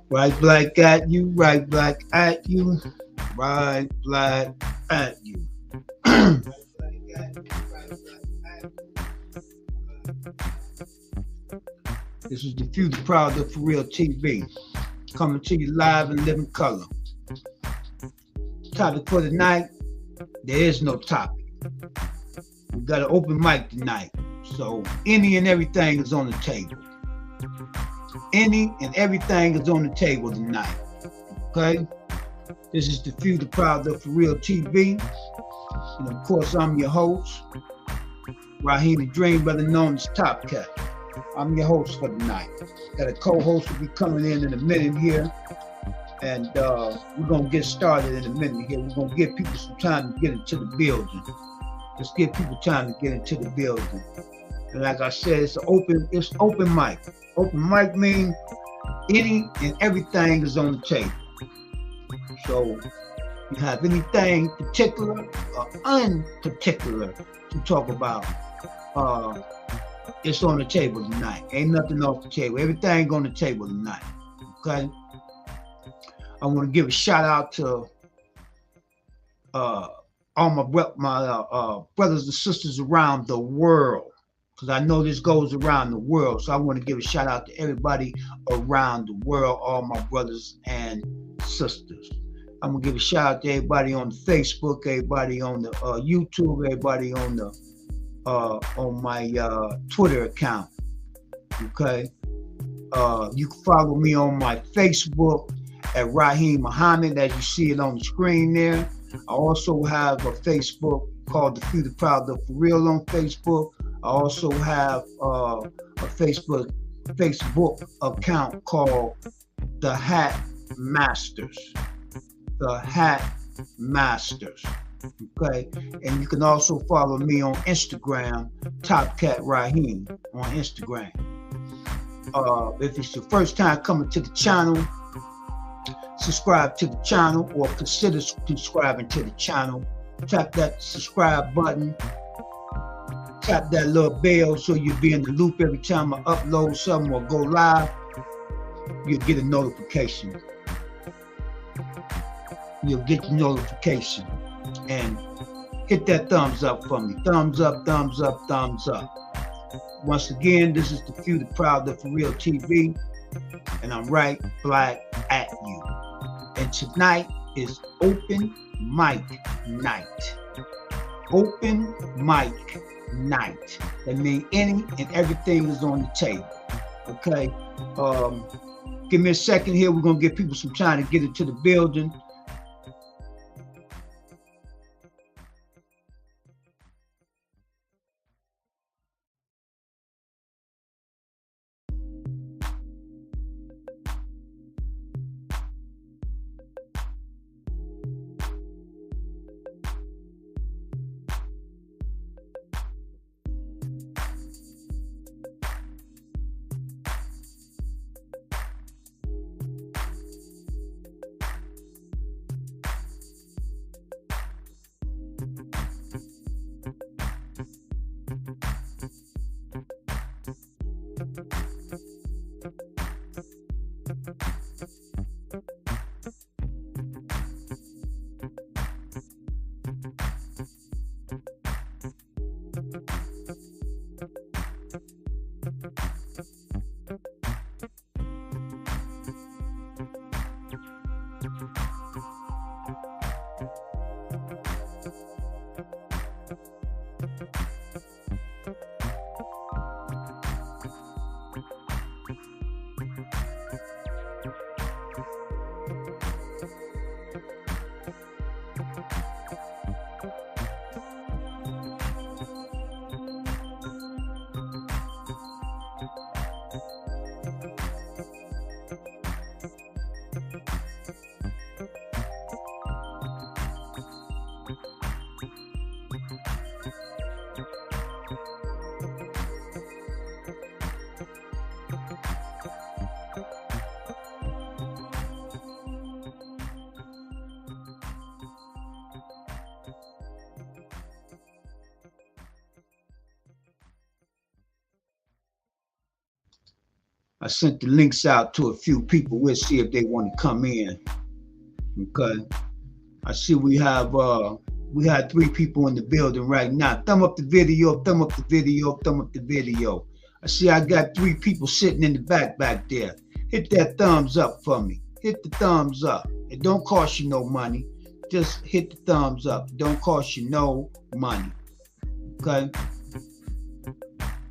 Right black at you, right black at you, right black at you. This is the Future Proud of For Real TV, coming to you live in living color. Topic for tonight, there is no topic. We got an open mic tonight, so any and everything is on the table. Any and everything is on the table tonight. Okay? This is the Future Proud of For Real TV. And of course, I'm your host, Raheem the Dream, better known as Top Cat. I'm your host for tonight. Got a co-host will be coming in a minute here. And we're going to get started in a minute here. We're going to give people some time to get into the building. Let's give people time to get into the building. And like I said, it's open mic. Open mic means any and everything is on the table. So you have anything particular or unparticular to talk about, it's on the table tonight. Ain't nothing off the table. Everything on the table tonight. Okay? I want to give a shout out to all my brothers and sisters around the world, because I know this goes around the world. So I want to give a shout out to everybody around the world, all my brothers and sisters. I'm gonna give a shout out to everybody on the Facebook, everybody on the YouTube, everybody on the on my Twitter account. Okay, you can follow me on my Facebook at Raheem Muhammad, as you see it on the screen there. I also have a Facebook called The Future Proud of For Real on Facebook. I also have a Facebook account called The Hat Masters. The Hat Masters. Okay, and you can also follow me on Instagram, Top Cat Raheem on Instagram. If it's your first time coming to the channel, subscribe to the channel or consider subscribing to the channel. Tap that subscribe button. Tap that little bell so you'll be in the loop every time I upload something or go live. You'll get a notification. You'll get the notification. And hit that thumbs up for me. Thumbs up, thumbs up, thumbs up. Once again, this is the Future Proud of For Real TV. And I'm right black at you. And tonight is open mic night. Open mic night. That means any and everything is on the table. Okay. Give me a second here. We're gonna give people some time to get into the building. I sent the links out to a few people. We'll see if they want to come in. Okay. I see we had 3 people in the building right now. Thumb up the video, thumb up the video, thumb up the video. I see I got 3 people sitting in the back there. Hit that thumbs up for me. Hit the thumbs up. It don't cost you no money. Just hit the thumbs up. It don't cost you no money. Okay?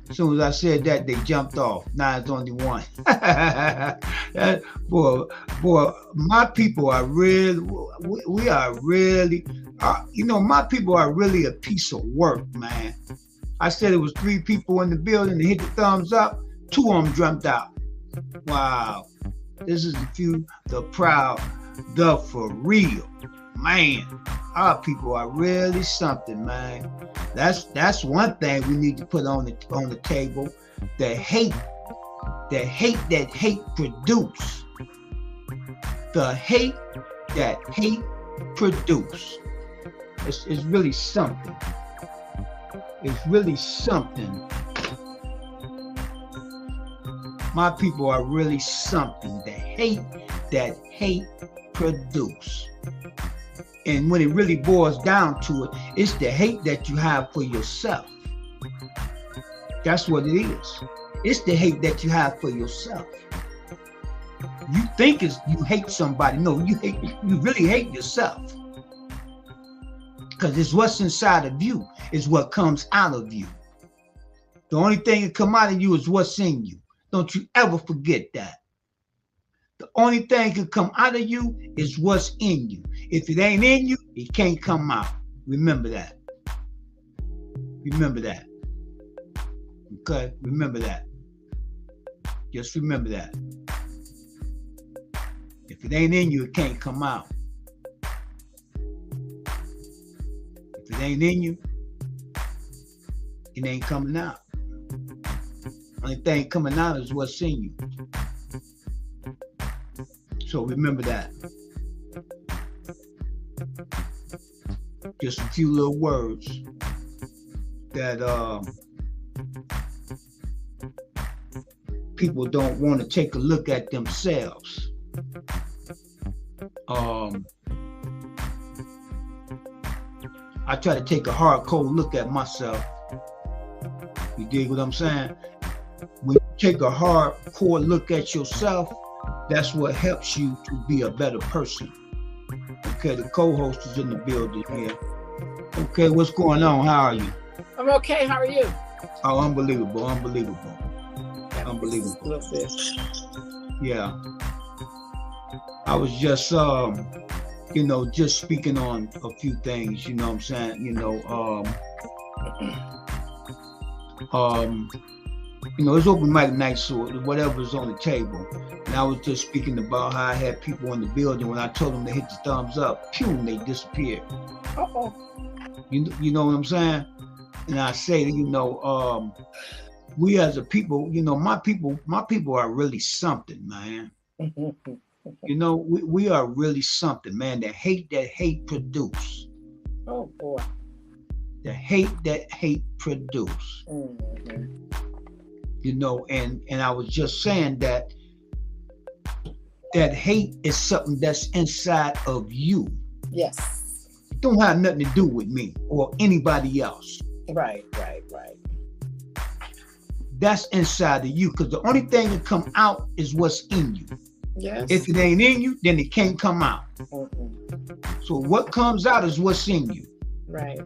As soon as I said that, they jumped off. Now it's only 1. boy, my people are really, we are really, my people are really a piece of work, man. I said it was 3 people in the building that hit the thumbs up. 2 of them jumped out. Wow. This is the proud, the for real. Man, our people are really something, man. That's one thing we need to put on the table. The hate that hate produce. The hate that hate produce. It's really something. It's really something. My people are really something. The hate that hate produce. And when it really boils down to it, it's the hate that you have for yourself. That's what it is. It's the hate that you have for yourself. You think you hate somebody. No, you really hate yourself. Because it's what's inside of you is what comes out of you. The only thing that come out of you is what's in you. Don't you ever forget that. The only thing that can come out of you is what's in you. If it ain't in you, it can't come out. Remember that. Remember that. Okay? Remember that. Just remember that. If it ain't in you, it can't come out. If it ain't in you, it ain't coming out. Only thing coming out is what's in you. So remember that. Just a few little words that people don't want to take a look at themselves. I try to take a hard, cold look at myself. You dig what I'm saying? When you take a hard, core look at yourself, that's what helps you to be a better person. Okay, the co-host is in the building here. Okay, what's going on? How are you? I'm okay. How are you? Oh, unbelievable, unbelievable. Unbelievable. Yeah. I was just, just speaking on a few things, you know what I'm saying? It's open mic night, so whatever's on the table. And I was just speaking about how I had people in the building. When I told them to hit the thumbs up, pew, they disappeared. Uh-oh. You know what I'm saying? And I say, we as a people, my people are really something, man. We are really something, man. The hate that hate produce. Oh boy. The hate that hate produce. Mm-hmm. And I was just saying that hate is something that's inside of you. Yes. It don't have nothing to do with me or anybody else. Right. That's inside of you, because the only thing that come out is what's in you. Yes. If it ain't in you, then it can't come out. Mm-hmm. So what comes out is what's in you. Right.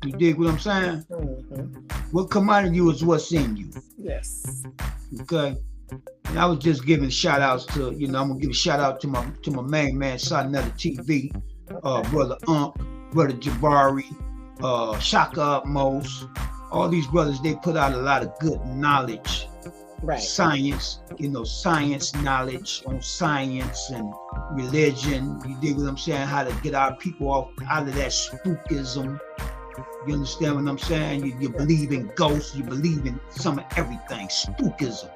You dig what I'm saying? Mm-hmm. What come out of you is what's in you. Yes. Okay. And I was just giving shout outs to, I'm gonna give a shout out to my main man, Sonetta TV, brother brother Jabari, Shaka Utmost. All these brothers, they put out a lot of good knowledge. Right. Science, science knowledge on science and religion. You dig what I'm saying? How to get our people out of that spookism. You understand what I'm saying? You believe in ghosts. You believe in some of everything. Spookism.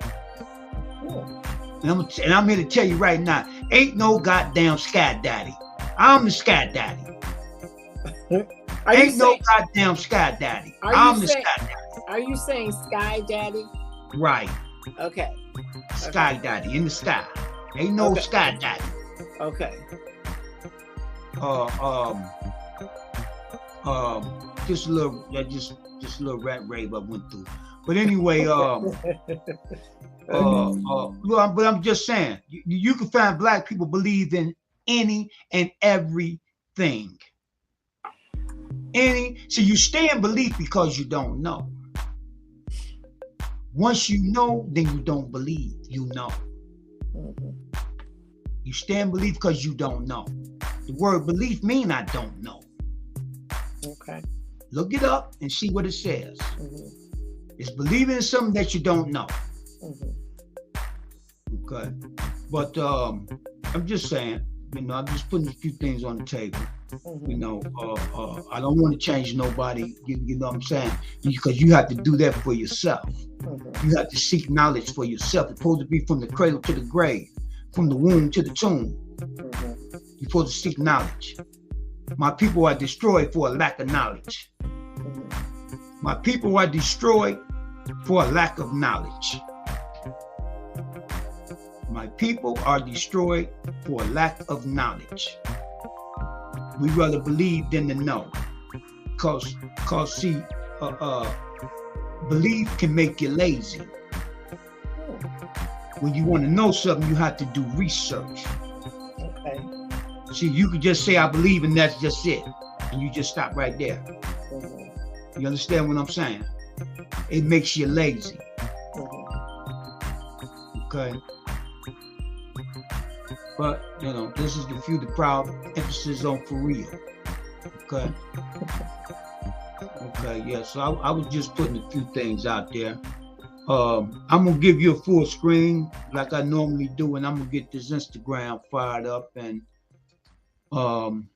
Oh. And I'm here to tell you right now, ain't no goddamn Sky Daddy. I'm the Sky Daddy. Ain't no goddamn Sky Daddy. I'm the Sky Daddy. Are you saying Sky Daddy? Right. Okay. Sky Daddy in the sky. Ain't no Okay. Sky Daddy. Okay. Just a little rat rave I went through. But anyway, but I'm just saying, you can find black people believe in any and everything. So you stay in belief because you don't know. Once you know, then you don't believe. You know. Mhm. You stay in belief because you don't know. The word belief mean I don't know. Okay. Look it up and see what it says. Mhm. It's believing in something that you don't know. Mhm. Okay. But I'm just saying, I'm just putting a few things on the table. Mhm. I don't want to change nobody, you know what I'm saying? Because you have to do that for yourself. Mhm. You have to seek knowledge for yourself. It's supposed to be from the cradle to the grave, from the womb to the tomb. Mhm. You're supposed to seek knowledge. My people are destroyed for a lack of knowledge. Mhm. My people are destroyed for a lack of knowledge. My people are destroyed for a lack of knowledge. We rather believe than to know. Cause see, belief can make you lazy. When you want to know something, you have to do research. Okay. See, you could just say, I believe, and that's just it. And you just stop right there. Mhm. You understand what I'm saying? It makes you lazy. Mhm. Okay? But, this is the few, the proud, emphasis on for real. Okay? Okay, yeah, so I was just putting a few things out there. I'm going to give you a full screen like I normally do, and I'm going to get this Instagram fired up, and I'm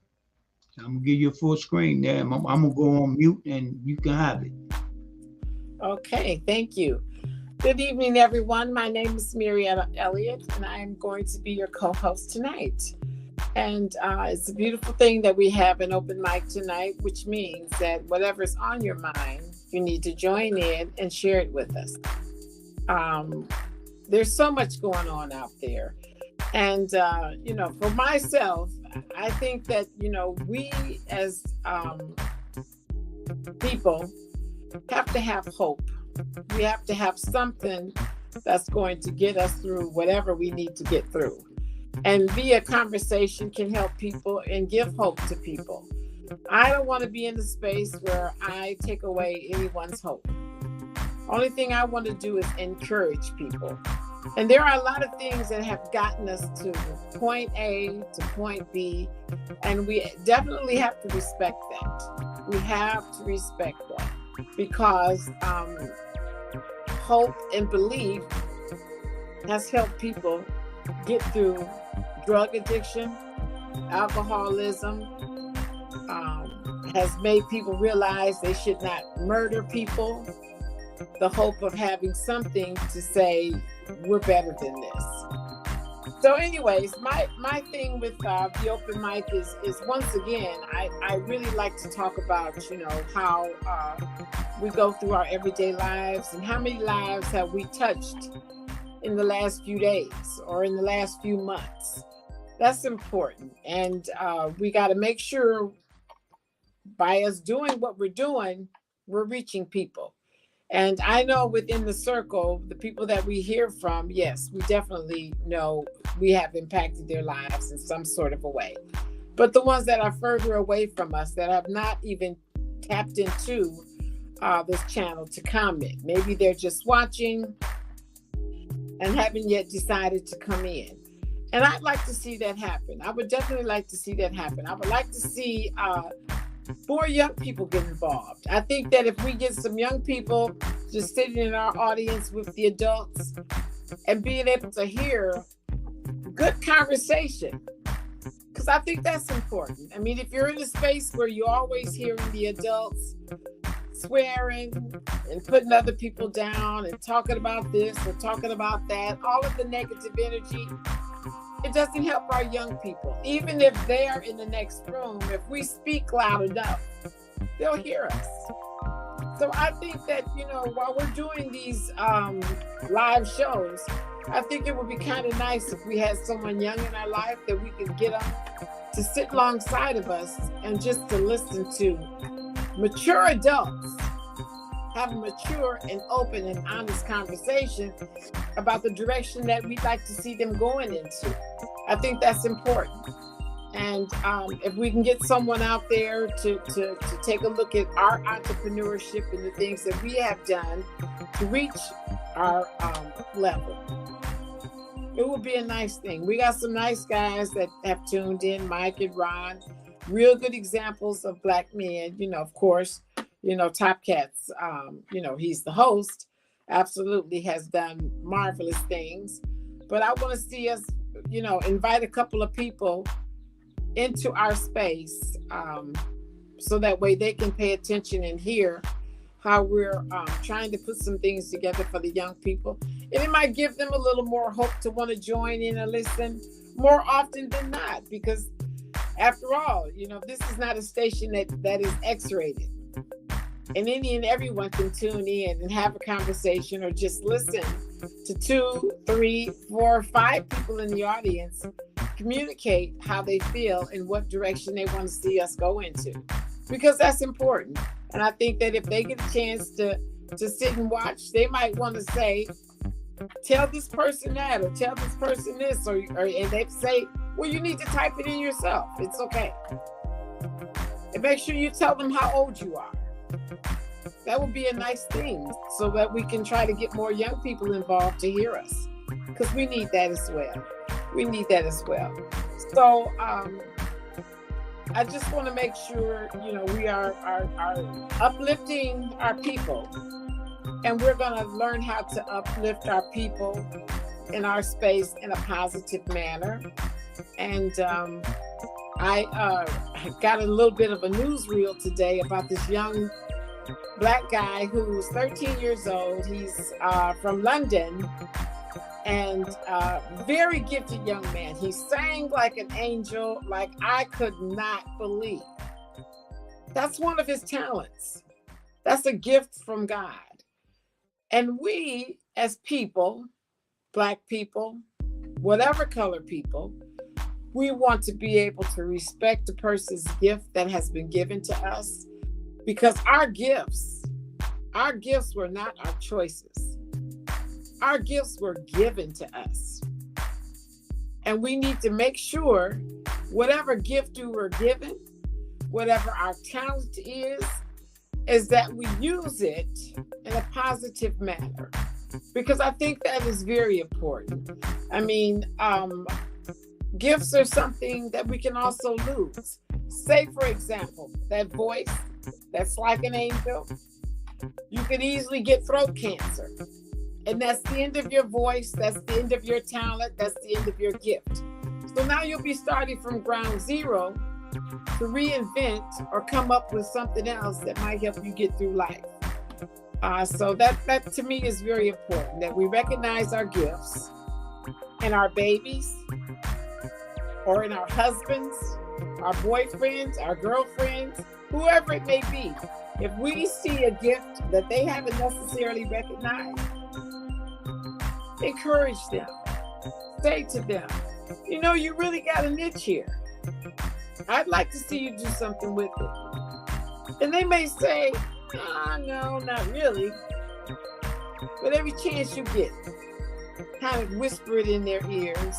going to give you a full screen there. I'm going to go on mute, and you can have it. Okay, thank you. Good evening, everyone. My name is Marietta Elliott, and I am going to be your co-host tonight. And it's a beautiful thing that we have an open mic tonight, which means that whatever's on your mind, you need to join in and share it with us. There's so much going on out there. And, for myself, I think that, we as people have to have hope. We have to have something that's going to get us through whatever we need to get through. And via conversation can help people and give hope to people. I don't want to be in the space where I take away anyone's hope. Only thing I want to do is encourage people. And there are a lot of things that have gotten us to point A to point B, and we definitely have to respect that. We have to respect that because hope and belief has helped people get through drug addiction, alcoholism, has made people realize they should not murder people. The hope of having something to say, we're better than this. So anyways, my thing with the open mic is once again, I really like to talk about, how we go through our everyday lives and how many lives have we touched in the last few days or in the last few months. That's important. And we got to make sure by us doing what we're doing, we're reaching people. And I know within the circle, the people that we hear from, yes, we definitely know we have impacted their lives in some sort of a way. But the ones that are further away from us, that have not even tapped into this channel to comment, maybe they're just watching and haven't yet decided to come in. And I'd like to see that happen. I would definitely like to see that happen. I would like to see more young people get involved. I think that if we get some young people just sitting in our audience with the adults and being able to hear good conversation, because I think that's important. I mean, if you're in a space where you're always hearing the adults swearing and putting other people down and talking about this or talking about that, all of the negative energy, it doesn't help our young people. Even if they are in the next room, if we speak loud enough, they'll hear us. So I think that, while we're doing these live shows, I think it would be kind of nice if we had someone young in our life that we could get them to sit alongside of us and just to listen to mature adults have a mature and open and honest conversation about the direction that we'd like to see them going into. I think that's important. And if we can get someone out there to take a look at our entrepreneurship and the things that we have done to reach our level, it would be a nice thing. We got some nice guys that have tuned in, Mike and Ron, real good examples of Black men. Of course, Top Cats, he's the host, absolutely has done marvelous things. But I want to see us, invite a couple of people into our space, so that way they can pay attention and hear how we're trying to put some things together for the young people. And it might give them a little more hope to want to join in and listen more often than not, because after all, this is not a station that is X-rated. And any and everyone can tune in and have a conversation or just listen to 2, 3, 4, 5 people in the audience communicate how they feel and what direction they want to see us go into, because that's important. And I think that if they get a chance to sit and watch, they might want to say, tell this person that, or tell this person this, or and they say, well, you need to type it in yourself. It's okay. And make sure you tell them how old you are. That would be a nice thing, so that we can try to get more young people involved to hear us, because we need that as well. So I just want to make sure, we are uplifting our people, and we're going to learn how to uplift our people in our space in a positive manner. And I got a little bit of a newsreel today about this young Black guy who's 13 years old. He's from London, and very gifted young man. He sang like an angel, like I could not believe. That's one of his talents. That's a gift from God. And we as people, Black people, whatever color people, we want to be able to respect a person's gift that has been given to us, because our gifts were not our choices. Our gifts were given to us. And we need to make sure whatever gift we were given, whatever our talent is that we use it in a positive manner. Because I think that is very important. I mean, gifts are something that we can also lose. Say, for example, that voice that's like an angel, you can easily get throat cancer. And that's the end of your voice, that's the end of your talent, that's the end of your gift. So now you'll be starting from ground zero to reinvent or come up with something else that might help you get through life. So that to me is very important, that we recognize our gifts in our babies or in our husbands, our boyfriends, our girlfriends, whoever it may be. If we see a gift that they haven't necessarily recognized, encourage them. Say to them, you really got a niche here. I'd like to see you do something with it. And they may say, no, not really. But every chance you get, kind of whisper it in their ears.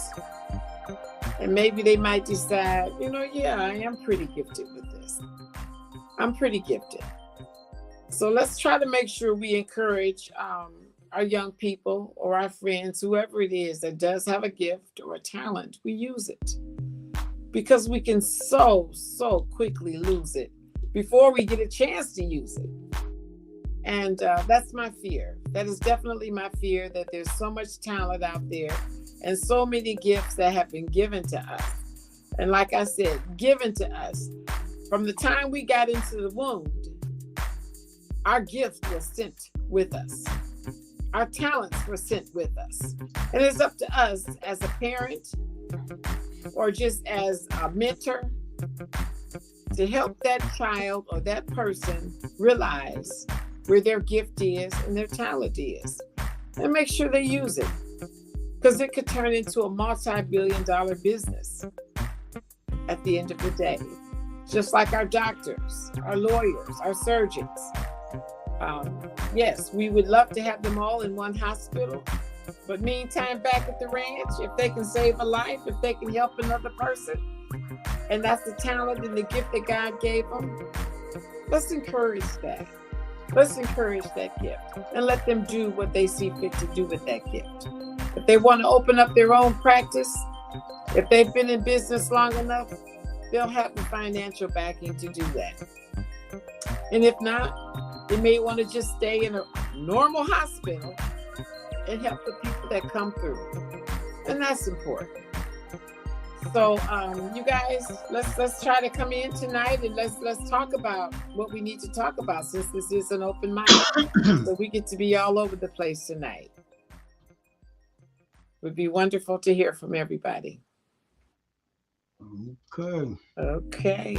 And maybe they might decide, yeah, I am pretty gifted with this. I'm pretty gifted. So let's try to make sure we encourage our young people or our friends, whoever it is that does have a gift or a talent, we use it. Because we can so quickly lose it before we get a chance to use it. And that's my fear. That is definitely my fear, that there's so much talent out there and so many gifts that have been given to us. And like I said, given to us. From the time we got into the womb, our gifts were sent with us. Our talents were sent with us. And it's up to us as a parent or just as a mentor to help that child or that person realize where their gift is and their talent is, and make sure they use it, because it could turn into a multi-billion-dollar business at the end of the day. Just like our doctors, our lawyers, our surgeons. Yes, we would love to have them all in one hospital, but meantime, back at the ranch, if they can save a life, if they can help another person, and that's the talent and the gift that God gave them, let's encourage that. Let's encourage that gift and let them do what they see fit to do with that gift. If they want to open up their own practice, if they've been in business long enough, they'll have the financial backing to do that. And if not, they may want to just stay in a normal hospital and help the people that come through. And that's important. So you guys, let's try to come in tonight and let's talk about what we need to talk about, since this is an open mic. So we get to be all over the place tonight. It would be wonderful to hear from everybody. Okay.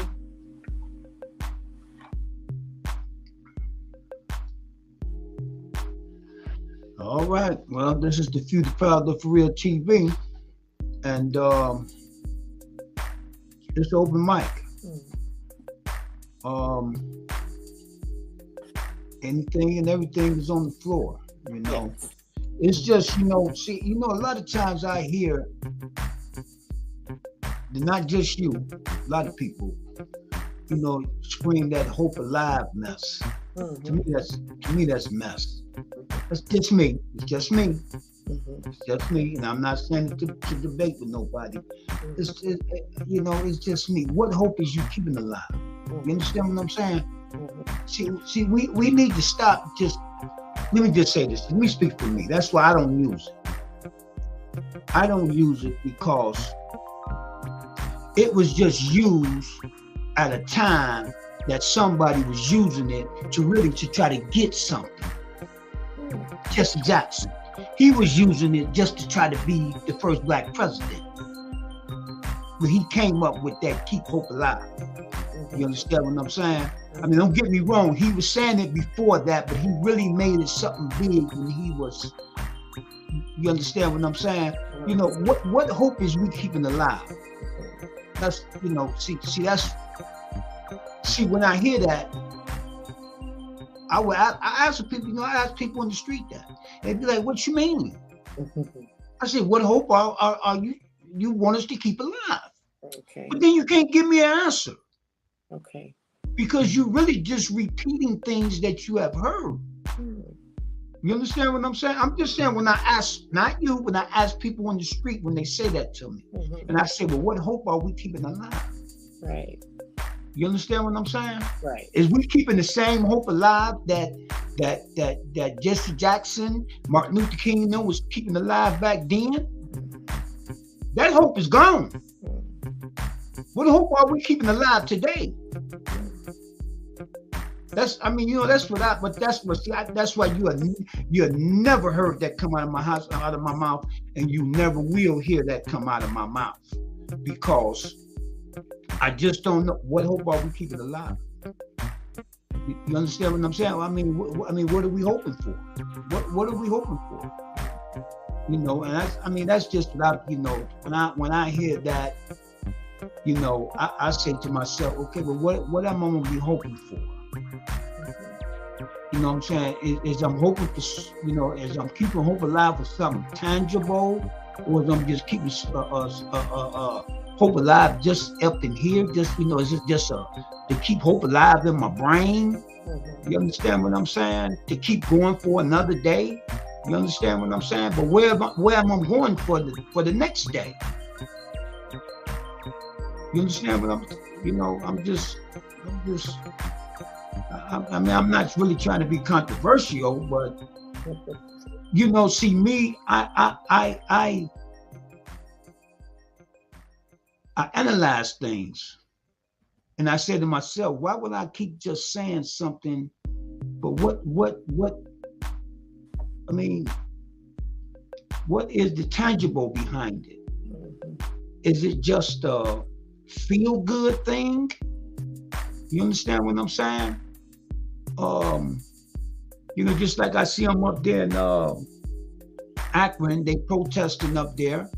All right. Well, this is the Future Father for Real TV, and it's open mic. Anything and everything is on the floor. You know, it's just a lot of times I hear. Not just you, a lot of people, scream that hope alive mess. Mm-hmm. To me, that's mess. That's just me. It's just me. Mm-hmm. It's just me, and I'm not saying it to debate with nobody. Mm-hmm. It's just me. What hope is you keeping alive? Mm-hmm. You understand what I'm saying? Mm-hmm. See, we need to stop. Let me just say this. Let me speak for me. That's why I don't use it. I don't use it because it was just used at a time that somebody was using it to try to get something. Jesse Jackson, he was using it just to try to be the first black president. But he came up with that keep hope alive. You understand what I'm saying? I mean, don't get me wrong. He was saying it before that, but he really made it something big when he was. You understand what I'm saying? What hope is we keeping alive? That's see when I hear that, I ask people, I ask people on the street that. They'd be like, what you mean? I said, what hope are you want us to keep alive? Okay. But then you can't give me an answer. Okay. Because you're really just repeating things that you have heard. You understand what I'm saying? I'm just saying, when I ask, not you, when I ask people on the street, when they say that to me, and I say, well, what hope are we keeping alive? Right. You understand what I'm saying? Right. Is we keeping the same hope alive that Jesse Jackson, Martin Luther King, was keeping alive back then? That hope is gone. What hope are we keeping alive today? That's why you have never heard that come out of my mouth, and you never will hear that come out of my mouth, because I just don't know what hope are we keeping alive. You understand what I'm saying? What are we hoping for? What are we hoping for? And that's just what when I hear that, I say to myself, okay, but what am I gonna be hoping for? You know what I'm saying? Is I'm hoping for, as I'm keeping hope alive for something tangible, or is I'm just keeping hope alive just up in here? Just, is it just to keep hope alive in my brain? You understand what I'm saying? To keep going for another day? You understand what I'm saying? But where am I going for the next day? You understand what I'm not really trying to be controversial, but see me, I analyze things, and I say to myself, why would I keep just saying something? But what is the tangible behind it? Is it just a feel-good thing? You understand what I'm saying? You know, just like I see them up there in Akron, they protesting up there.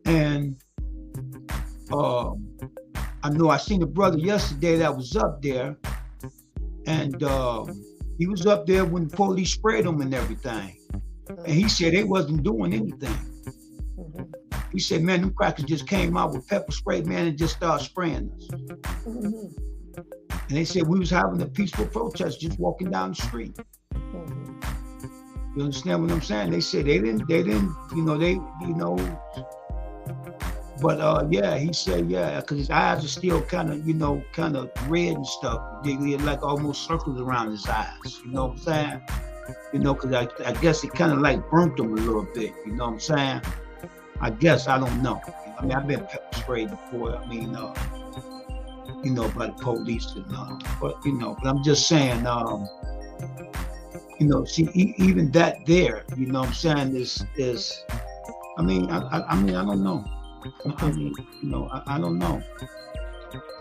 And I know I seen a brother yesterday that was up there, and he was up there when the police sprayed him and everything. And he said they wasn't doing anything. He said, man, them crackers just came out with pepper spray, man, and just started spraying us. And they said we was having a peaceful protest, just walking down the street. You understand what I'm saying? They said they didn't, but yeah, he said, yeah, because his eyes are still kind of red and stuff. They had like almost circles around his eyes, you know what I'm saying? You know, because I guess it kind of like burnt him a little bit, you know what I'm saying? I guess, I don't know. I mean, I've been pepper sprayed before, I mean, by the police and but I'm just saying, see, even that there, you know what I'm saying, is I mean, I don't know. I mean, I don't know.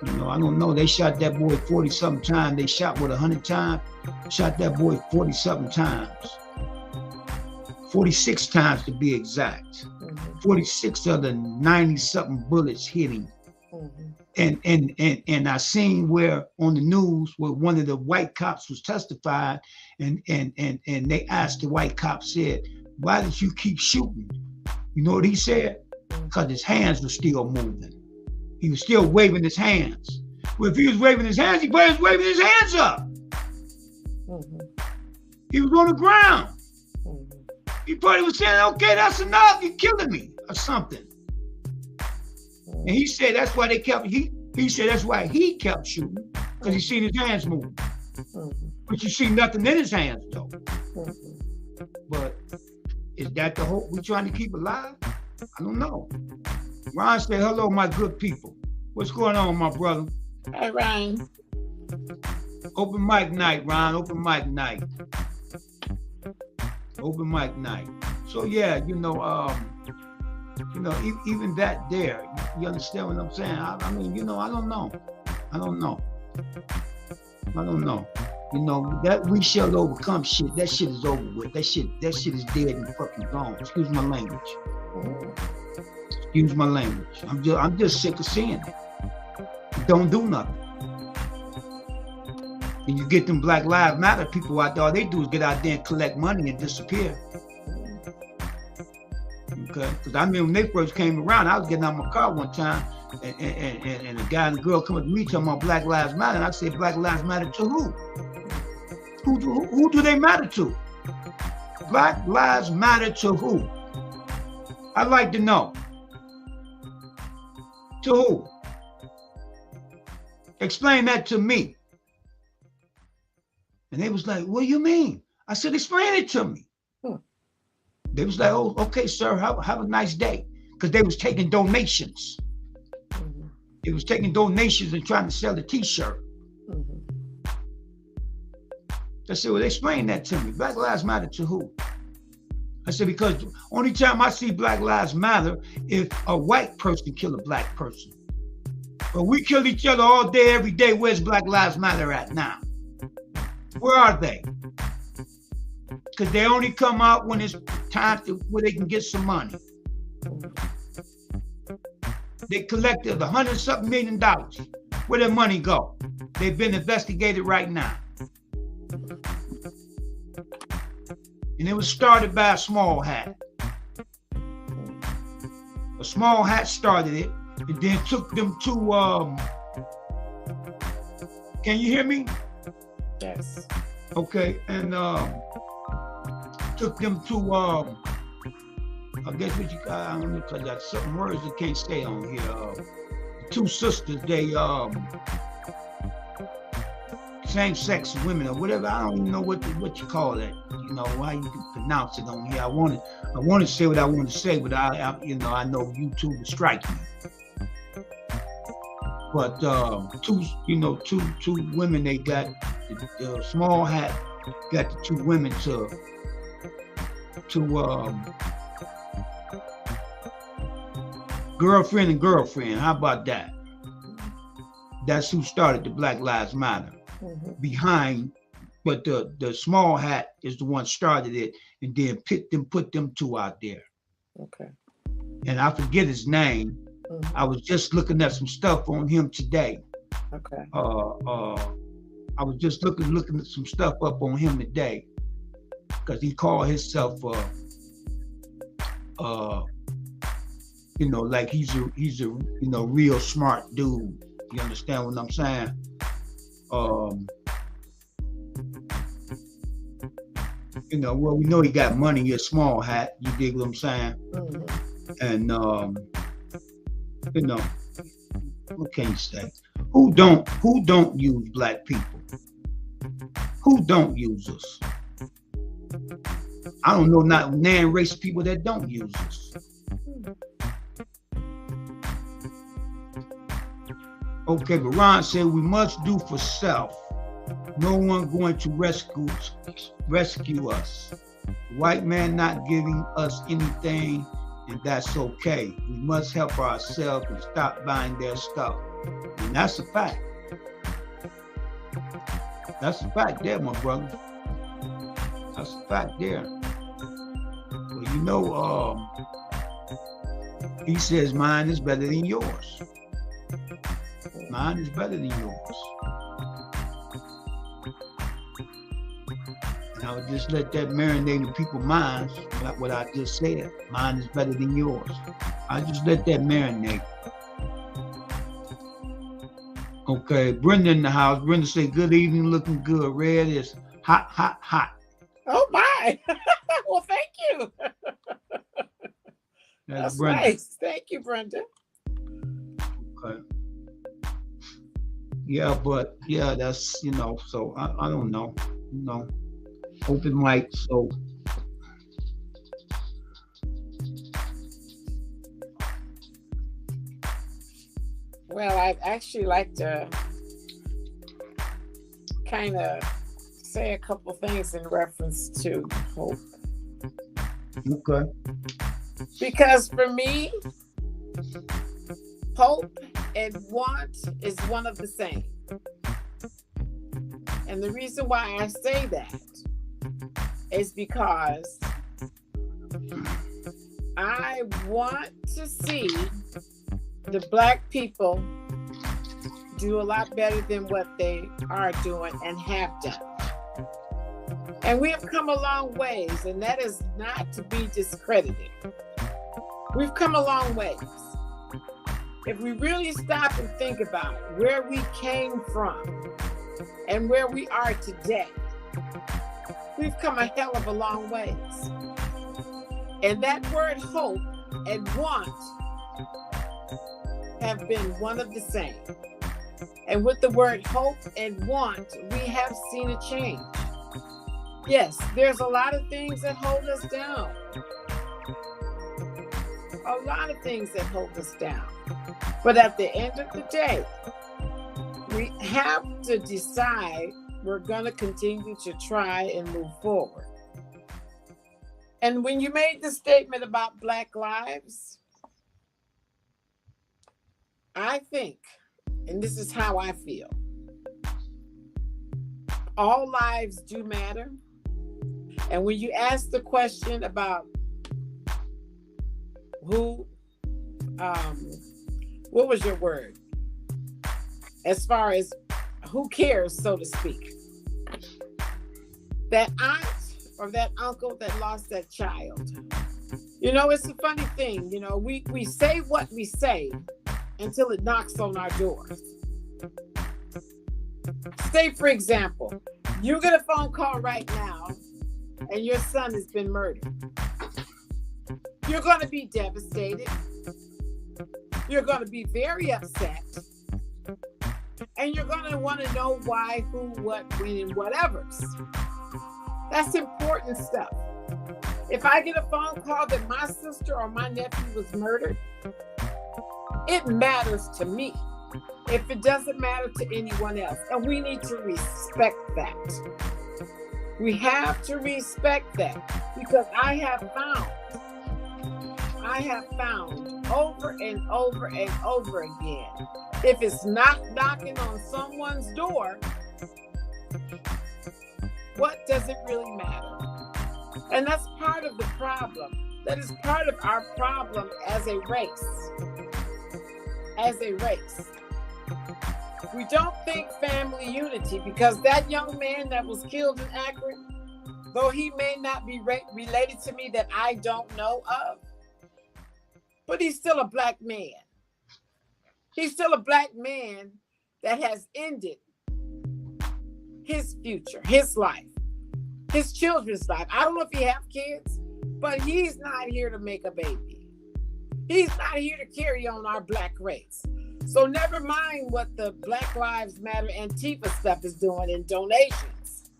I don't know. They shot that boy 40-something times. They shot 100 times. Shot that boy 40-something times. 46 times to be exact. 46 of the 90-something bullets hit him. And I seen where on the news where one of the white cops was testified, and they asked the white cop, said, why did you keep shooting? You know what he said? Because his hands were still moving. He was still waving his hands. Well, if he was waving his hands, he was waving his hands up. He was on the ground. He probably was saying, okay, that's enough, you're killing me, or something. And he said that's why they kept, he said that's why he kept shooting, because he seen his hands moving. But you see nothing in his hands, though. But is that the hope we're trying to keep alive? I don't know. Ron said, hello, my good people. What's going on, my brother? Hi, Ryan. Open mic night, Ron. Open mic night. Open mic night. So yeah, even that there, you understand what I'm saying? I mean, I don't know. That we shall overcome shit. That shit is over with. That shit is dead and fucking gone. Excuse my language. Excuse my language. I'm just sick of seeing it. Don't do nothing. And you get them Black Lives Matter people out there, all they do is get out there and collect money and disappear. Okay? Because I mean, when they first came around, I was getting out of my car one time, and a guy and a girl come up to me talking about Black Lives Matter, and I said, Black Lives Matter to who? Who do they matter to? Black Lives Matter to who? I'd like to know. To who? Explain that to me. And they was like, what do you mean? I said, explain it to me. They was like, oh, okay, sir, have a nice day. Because they was taking donations. They was taking donations and trying to sell a t-shirt. I said, well, explain that to me. Black Lives Matter to who? I said, because the only time I see Black Lives Matter if a white person kill a black person. But we kill each other all day, every day. Where's Black Lives Matter at now? Where are they? Because they only come out when it's time where they can get some money. They collected $100-something million. Where their money go? They've been investigated right now. And it was started by a small hat. A small hat started it, and then took them to, can you hear me? Yes. Okay, and took them to, I guess what you got, I don't know, because I got certain words that can't stay on here. Two sisters, they, same-sex women or whatever. I don't even know what you call that. Why you can pronounce it on here. I want to say what I want to say, but I know YouTube will strike me. But two women, they got the small hat, got the two women to girlfriend and girlfriend. How about that? That's who started the Black Lives Matter. Behind but the small hat is the one started it, and then put them two out there. Okay. And I forget his name. Mm-hmm. I was just looking at some stuff on him today. Okay. I was just looking at some stuff up on him today, because he called himself like he's a real smart dude. You understand what I'm saying? Well, we know he got money in a small hat. You dig what I'm saying? Mm-hmm. And what can you say? Who don't use black people? Who don't use us? I don't know not race people that don't use us. Okay, but Ron said we must do for self. No one going to rescue us. The white man not giving us anything, and that's okay. We must help ourselves and stop buying their stuff. And that's a fact. That's a fact there, my brother. That's a fact there. Well, he says mine is better than yours. Mine is better than yours. And I would just let that marinate in people's minds, what I just said. Mine is better than yours. I just let that marinate. Okay, Brenda in the house. Brenda say, good evening, looking good. Red is hot, hot, hot. Oh my. Well, thank you. That's Brenda. Nice. Thank you, Brenda. Okay. Yeah, but that's so I don't know. Open mic, so well, I'd actually like to kind of say a couple things in reference to hope. Okay. Because for me, hope and want is one of the same. And the reason why I say that is because I want to see the black people do a lot better than what they are doing and have done. And we have come a long ways, and that is not to be discredited. We've come a long ways. If we really stop and think about where we came from and where we are today, we've come a hell of a long ways. And that word hope and want have been one of the same. And with the word hope and want, we have seen a change. Yes, there's a lot of things that hold us down. A lot of things that hold us down. But at the end of the day, we have to decide we're going to continue to try and move forward. And when you made the statement about Black lives, I think, and this is how I feel, all lives do matter. And when you ask the question about who, what was your word? As far as who cares, so to speak. That aunt or that uncle that lost that child. It's a funny thing. We say what we say until it knocks on our doors. Say, for example, you get a phone call right now and your son has been murdered. You're going to be devastated. You're going to be very upset. And you're going to want to know why, who, what, when, and whatever's. That's important stuff. If I get a phone call that my sister or my nephew was murdered, it matters to me. If it doesn't matter to anyone else. And we need to respect that. We have to respect that, because I have found over and over and over again, if it's not knocking on someone's door, what does it really matter? And that's part of the problem. That is part of our problem as a race. As a race. We don't think family unity, because that young man that was killed in Akron, though he may not be related to me that I don't know of, but he's still a black man. He's still a black man that has ended his future, his life, his children's life. I don't know if he have kids, but he's not here to make a baby. He's not here to carry on our black race. So never mind what the Black Lives Matter Antifa stuff is doing in donations.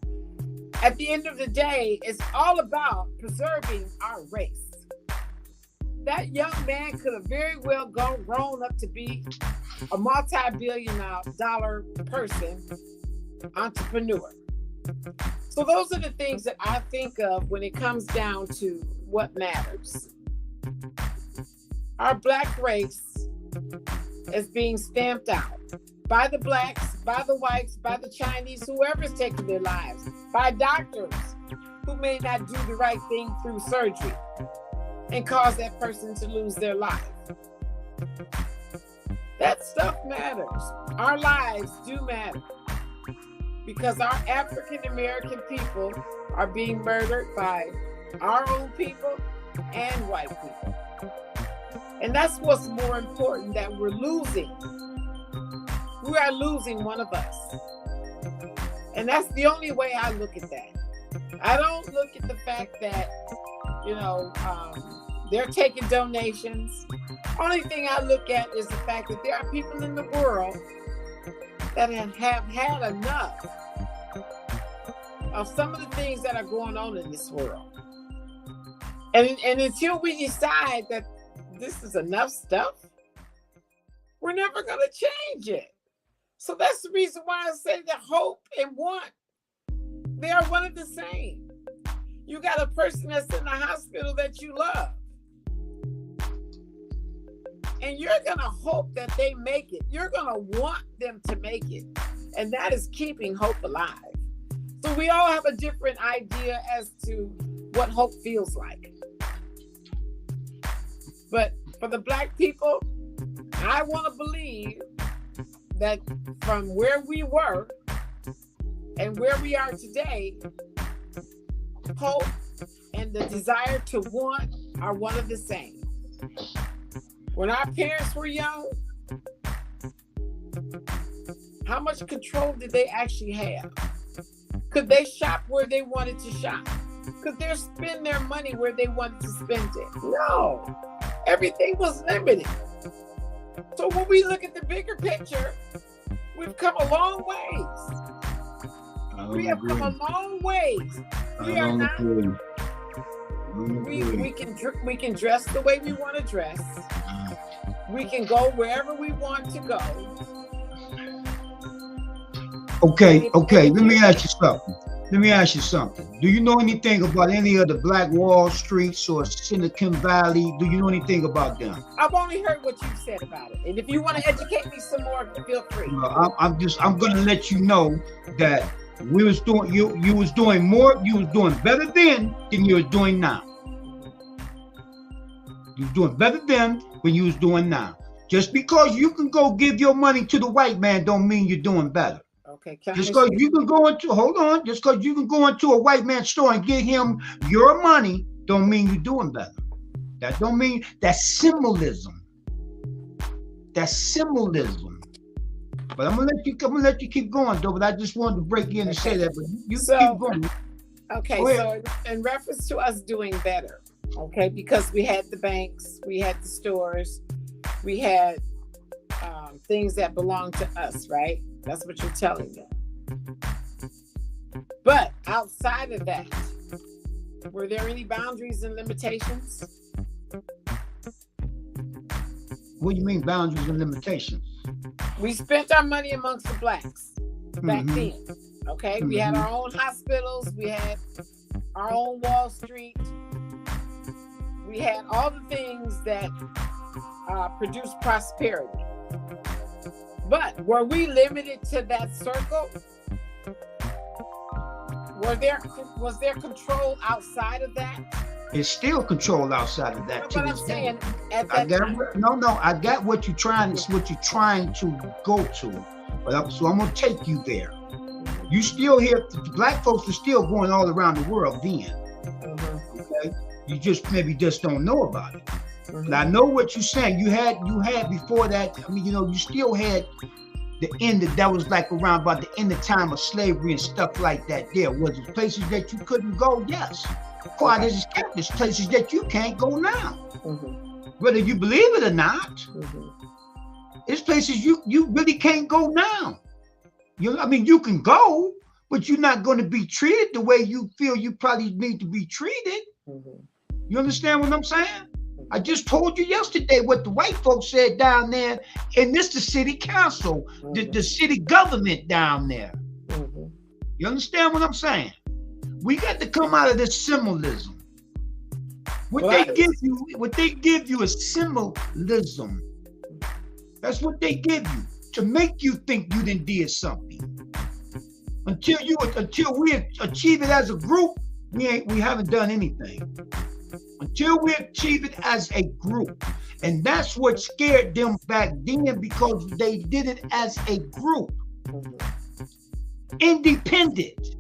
At the end of the day, it's all about preserving our race. That young man could have very well grown up to be a multi-billion-dollar person, entrepreneur. So those are the things that I think of when it comes down to what matters. Our black race is being stamped out by the blacks, by the whites, by the Chinese, whoever's taking their lives, by doctors who may not do the right thing through surgery and cause that person to lose their life. That stuff matters. Our lives do matter, because our African American people are being murdered by our own people and white people. And that's what's more important, that we're losing. We are losing one of us. And that's the only way I look at that. I don't look at the fact that, they're taking donations. Only thing I look at is the fact that there are people in the world that have had enough of some of the things that are going on in this world. And until we decide that this is enough stuff, we're never going to change it. So that's the reason why I say that hope and want, they are one of the same. You got a person that's in the hospital that you love, and you're going to hope that they make it. You're going to want them to make it. And that is keeping hope alive. So we all have a different idea as to what hope feels like. But for the black people, I want to believe that from where we were and where we are today, hope and the desire to want are one of the same. When our parents were young, how much control did they actually have? Could they shop where they wanted to shop? Could they spend their money where they wanted to spend it? No. Everything was limited. So when we look at the bigger picture, we've come a long ways. We have come a long ways. We are not. We can dress the way we want to dress. We can go wherever we want to go. Okay. Let me ask you something. Do you know anything about any of the Black Wall Streets or Silicon Valley? Do you know anything about them? I've only heard what you've said about it. And if you want to educate me some more, feel free. I'm going to let you know that you was doing better then than you was doing now. You was doing better then than you was doing now. Just because you can go give your money to the white man don't mean you're doing better. Okay. Just because you can go into a white man's store and get him your money don't mean you're doing better. That don't mean that's symbolism. That's symbolism. But I'm gonna let you keep going though. But I just wanted to break in and say that. But you keep going. Okay. So in reference to us doing better, okay, because we had the banks, we had the stores, we had things that belong to us, right? That's what you're telling me. But outside of that, were there any boundaries and limitations? What do you mean boundaries and limitations? We spent our money amongst the blacks back then. Okay, we had our own hospitals, we had our own Wall Street, we had all the things that produce prosperity. But were we limited to that circle? Was there control outside of that? It's still controlled outside of that. But I'm saying at that time. I got what you're trying to go to. So I'm gonna take you there. You still hear black folks are still going all around the world then. Okay, you just don't know about it. And I know what you're saying. You had before that. I mean, you still had the end that was like around about the end of time of slavery and stuff like that. There was places that you couldn't go. Yes, quite as there's places that you can't go now, whether you believe it or not. There's places you really can't go now. You can go, but you're not going to be treated the way you feel you probably need to be treated. You understand what I'm saying? I just told you yesterday what the white folks said down there, and this the city council, the city government down there. You understand what I'm saying? We got to come out of this symbolism. What they give you is symbolism. That's what they give you to make you think you done did something. Until we achieve it as a group, we haven't done anything. Until we achieve it as a group. And that's what scared them back then, because they did it as a group. Independent.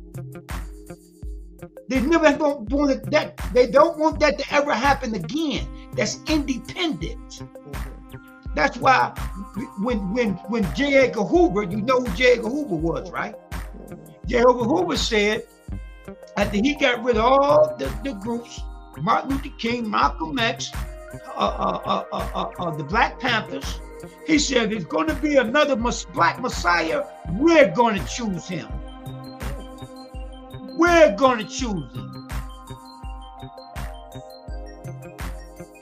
They never wanted that. They don't want that to ever happen again. That's independent. That's why when J. Edgar Hoover, you know who J. Edgar Hoover was, right? J. Edgar Hoover said, after he got rid of all the groups, Martin Luther King, Malcolm X, the Black Panthers, he said, there's going to be another black messiah. We're going to choose him. We're going to choose him.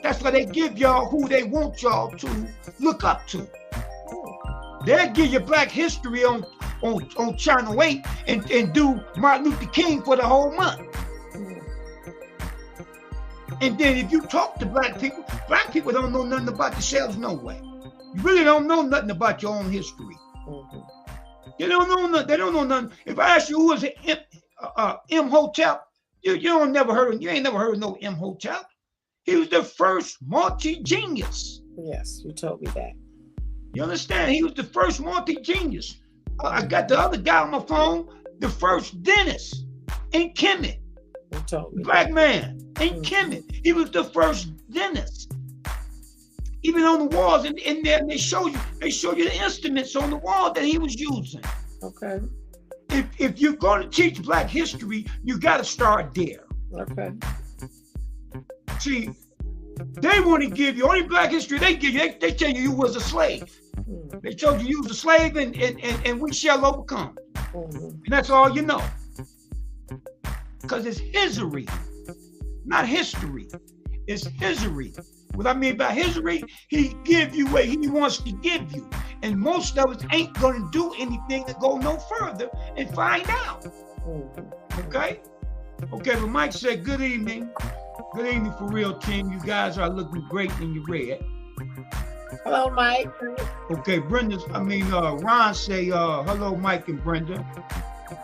That's why they give y'all who they want y'all to look up to. They'll give you Black History on Channel 8 and do Martin Luther King for the whole month. And then if you talk to black people don't know nothing about themselves, no way. You really don't know nothing about your own history. They don't know nothing. They don't know nothing. If I ask you who was Imhotep, you ain't never heard of no Imhotep. He was the first multi-genius. Yes, you told me that. You understand? He was the first multi-genius. I got the other guy on my phone, the first dentist in Kemet. You told me. Black man in Kemet. He was the first dentist. Even on the walls in there, they show you the instruments on the wall that he was using. Okay. If you're going to teach Black history, you got to start there. Okay. See, they want to give you only Black history they give you. They tell you was a slave. They told you was a slave and we shall overcome. And that's all you know. Because it's history, not history. It's history. What I mean by history, he give you what he wants to give you. And most of us ain't going to do anything to go no further and find out. Okay? Okay, but Mike said, good evening. Good evening for real, team. You guys are looking great in your red. Hello, Mike. Okay, Ron say, hello, Mike and Brenda.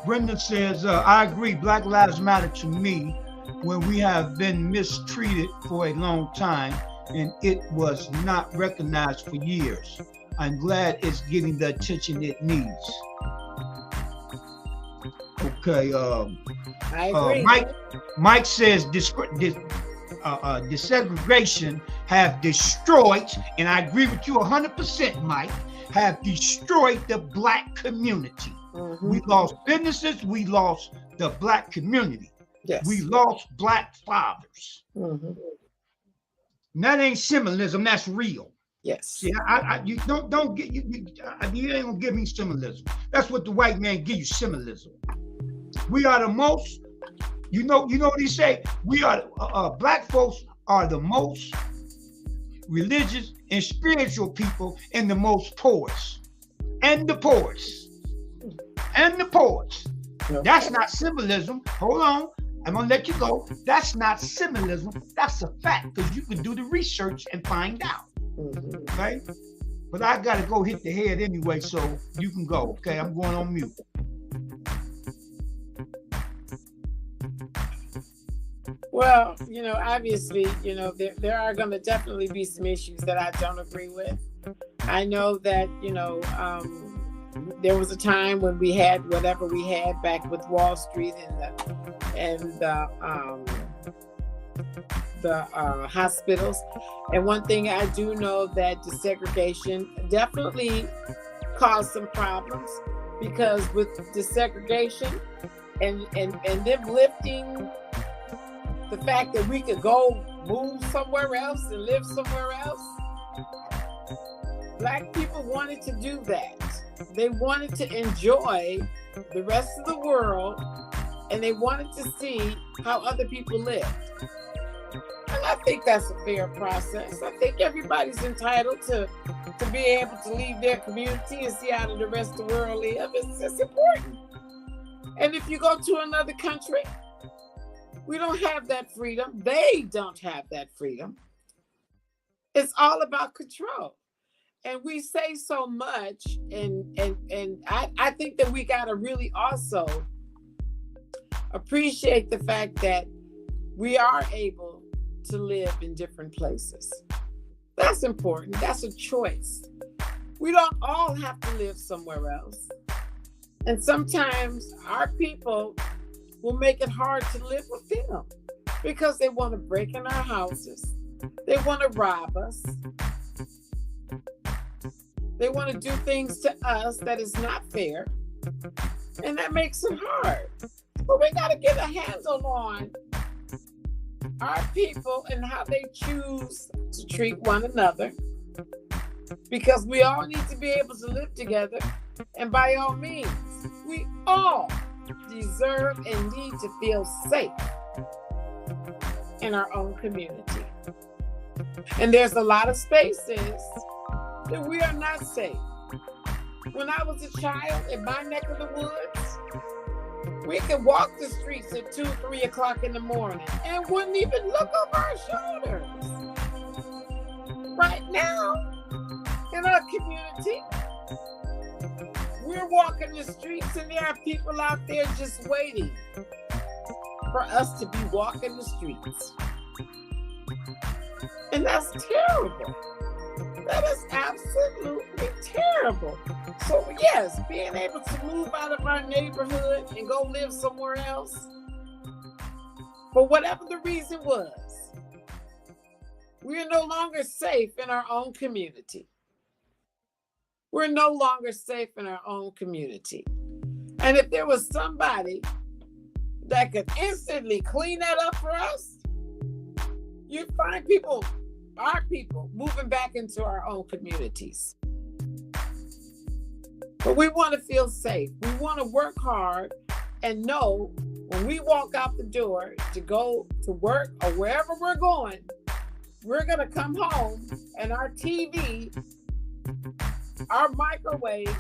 Brenda says, I agree, Black Lives Matter to me when we have been mistreated for a long time and it was not recognized for years. I'm glad it's getting the attention it needs. Okay, I agree. Mike says desegregation have destroyed, and I agree with you 100%, Mike, have destroyed the Black community. We lost businesses, we lost the Black community. Yes. We lost Black fathers. And that ain't symbolism, that's real. Yes. See, you don't get you ain't gonna give me symbolism. That's what the white man give you, symbolism. We are the most, you know what he say? We are Black folks are the most religious and spiritual people and the most poets. And the poets. And the poets. Okay. That's not symbolism. Hold on. I'm gonna let you go. That's not symbolism. That's a fact, because you can do the research and find out. Okay? But I gotta go hit the head anyway, so you can go. Okay, I'm going on mute. Well, obviously, there are going to definitely be some issues that I don't agree with. I know that, there was a time when we had whatever we had back with Wall Street and the hospitals. And one thing I do know that desegregation definitely caused some problems, because with desegregation and them lifting the fact that we could go move somewhere else and live somewhere else, Black people wanted to do that. They wanted to enjoy the rest of the world, and they wanted to see how other people lived. And I think that's a fair process. I think everybody's entitled to be able to leave their community and see how the rest of the world live. It's important. And if you go to another country, we don't have that freedom. They don't have that freedom. It's all about control. And we say so much, and I think that we got to really also appreciate the fact that we are able to live in different places. That's important. That's a choice. We don't all have to live somewhere else. And sometimes our people will make it hard to live with them because they want to break in our houses. They want to rob us. They want to do things to us that is not fair. And that makes it hard. But we got to get a handle on our people and how they choose to treat one another. Because we all need to be able to live together. And by all means, we all deserve and need to feel safe in our own community. And there's a lot of spaces that we are not safe. When I was a child in my neck of the woods, we could walk the streets at 2, 3 o'clock in the morning and wouldn't even look over our shoulders. Right now, in our community, we're walking the streets and there are people out there just waiting for us to be walking the streets. And that's terrible. That is absolutely terrible. So yes, being able to move out of our neighborhood and go live somewhere else, for whatever the reason was, we are no longer safe in our own community. We're no longer safe in our own community. And if there was somebody that could instantly clean that up for us, you'd find people, our people, moving back into our own communities. But we want to feel safe. We want to work hard and know when we walk out the door to go to work or wherever we're going, we're going to come home and our TV, our microwave,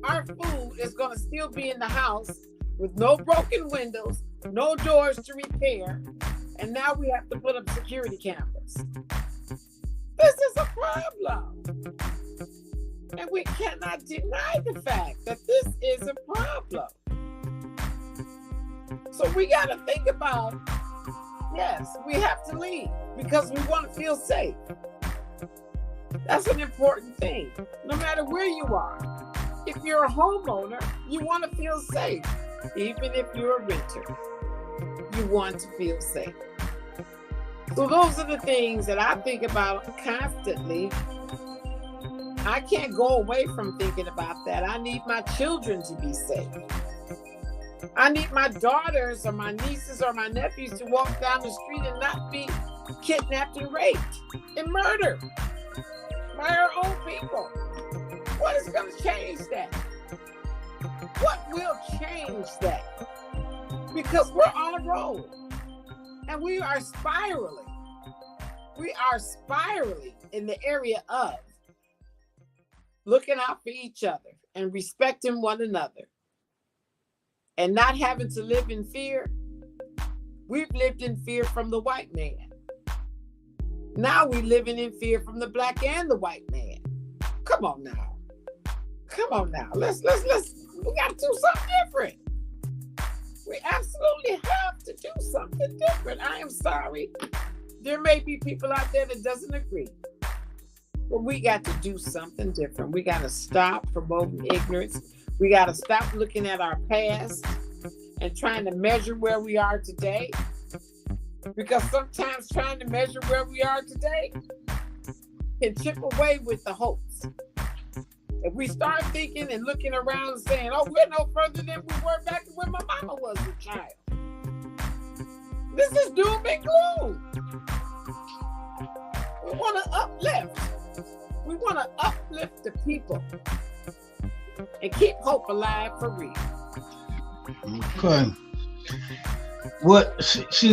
our food is going to still be in the house with no broken windows, no doors to repair, and now we have to put up security cameras. This is a problem. And we cannot deny the fact that this is a problem. So we got to think about, yes, we have to leave because we want to feel safe. That's an important thing. No matter where you are, if you're a homeowner, you want to feel safe. Even if you're a renter, you want to feel safe. So those are the things that I think about constantly. I can't go away from thinking about that. I need my children to be safe. I need my daughters or my nieces or my nephews to walk down the street and not be kidnapped and raped and murdered by our own people. What is going to change that? What will change that? Because we're on a roll and we are spiraling. We are spiraling in the area of looking out for each other and respecting one another and not having to live in fear. We've lived in fear from the white man. Now we're living in fear from the black and the white man. Come on now. Come on now. Let's we got to do something different. We absolutely have to do something different. I am sorry. There may be people out there that doesn't agree. But we got to do something different. We got to stop promoting ignorance. We got to stop looking at our past and trying to measure where we are today. Because sometimes trying to measure where we are today can chip away with the hopes. If we start thinking and looking around and saying, oh, we're no further than we were back when my mama was a child. This is doom and gloom. We want to uplift. We want to uplift the people and keep hope alive for real. Okay. What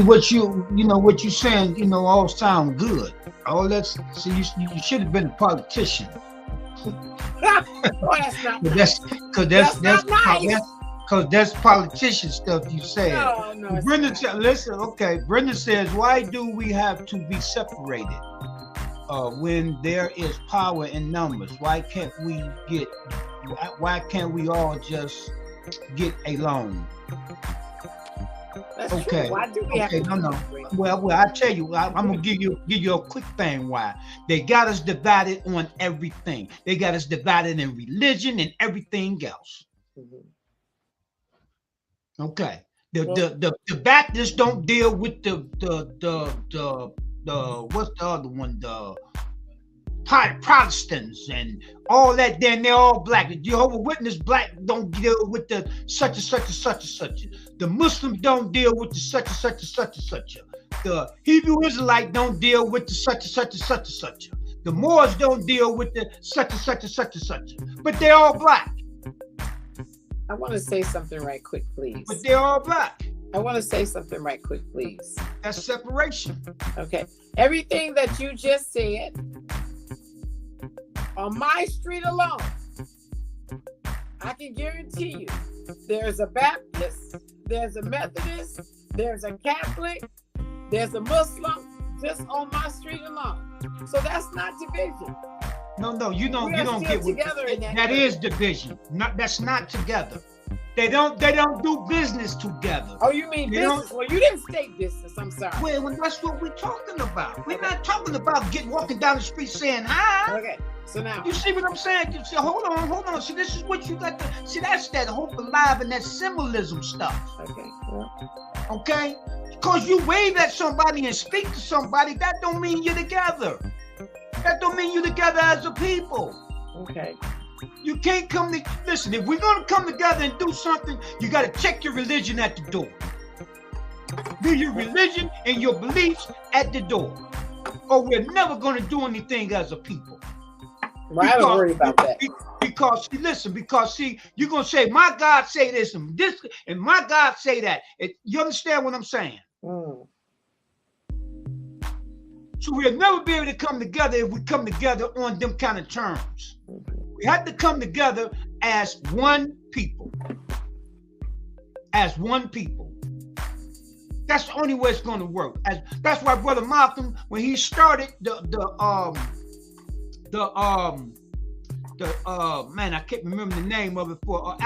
what you saying, all sound good. All that's you should have been a politician. Oh, that's not nice. Because that's politician stuff you said. No, Brenda, listen, okay. Brenda says, why do we have to be separated when there is power in numbers? Why can't we all just get along? That's okay. True. Why do we have to no. Well, I tell you, I'm gonna give you a quick thing. Why they got us divided on everything? They got us divided in religion and everything else. Mm-hmm. Okay. The Baptists don't deal with the what's the other one? The Protestants and all that. Then they're all black. The Jehovah's Witness black don't deal with the such and such and such and such. The Muslims don't deal with the such and such and such and such. The Hebrew Israelite don't deal with the such and such and such and such. The Moors don't deal with the such and such and such and such. But they're all black. I want to say something right quick, please. But they're all black. I want to say something right quick, please. That's separation. Okay. Everything that you just said, on my street alone, I can guarantee you, there's a Baptist, there's a Methodist, there's a Catholic, there's a Muslim, just on my street alone. So that's not division. No, you don't get together in that is division. That's not together. They don't do business together. Oh, you mean business? Well, you didn't state business. I'm sorry. Well, that's what we're talking about. We're not talking about walking down the street saying hi. Okay. So now you see what I'm saying? You say, hold on. So this is what you got to see. That's that hope alive and that symbolism stuff. Okay. Well. Okay. Because you wave at somebody and speak to somebody, that don't mean you're together. That don't mean you're together as a people. Okay. You can't listen, if we're going to come together and do something, you got to check your religion at the door. Leave your religion and your beliefs at the door. Or we're never going to do anything as a people. Well, I don't worry about that. Because you're going to say, my God say this, and my God say that. You understand what I'm saying? Mm. So we'll never be able to come together if we come together on them kind of terms. We have to come together as one people. As one people. That's the only way it's going to work. That's why Brother Malcolm, when he started man, I can't remember the name of it for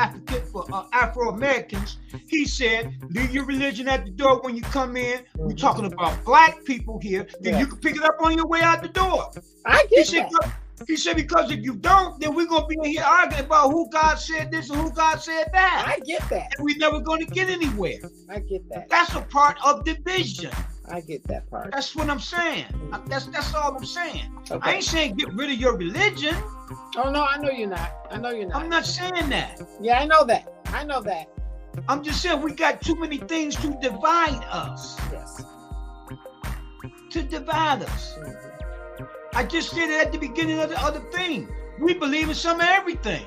Afro Americans. He said, leave your religion at the door when you come in. We're talking about black people here. Then you can pick it up on your way out the door. I get that. He said, because if you don't, then we're going to be in here arguing about who God said this and who God said that. I get that. And we're never going to get anywhere. I get that. That's a part of division. I get that part. That's what I'm saying. That's all I'm saying. Okay. I ain't saying get rid of your religion. Oh, no, I know you're not. I'm not saying that. Yeah, I know that. I'm just saying we got too many things to divide us. Yes. To divide us. Mm-hmm. I just said it at the beginning of the other thing. We believe in some of everything.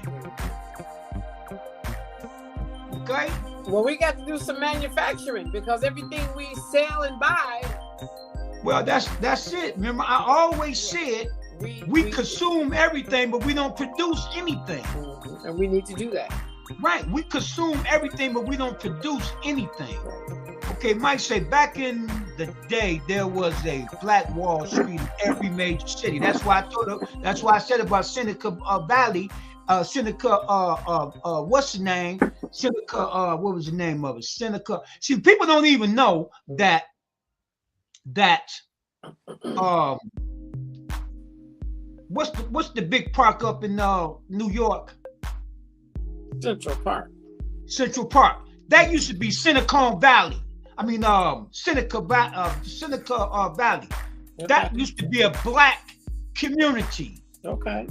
Okay? Well, we got to do some manufacturing because everything we sell and buy. Well, that's it. Remember, I always said we consume everything, but we don't produce anything. Mm-hmm. And we need to do that. Right. We consume everything, but we don't produce anything. Okay, Mike said back in the day there was a Black Wall Street in every major city. That's why I said about Seneca Valley, what's the name? Seneca, what was the name of it? Seneca. See, people don't even know that what's the big park up in New York? Central Park. Central Park. That used to be Seneca Valley. I mean, Seneca Valley. Okay. That used to be a black community. Okay.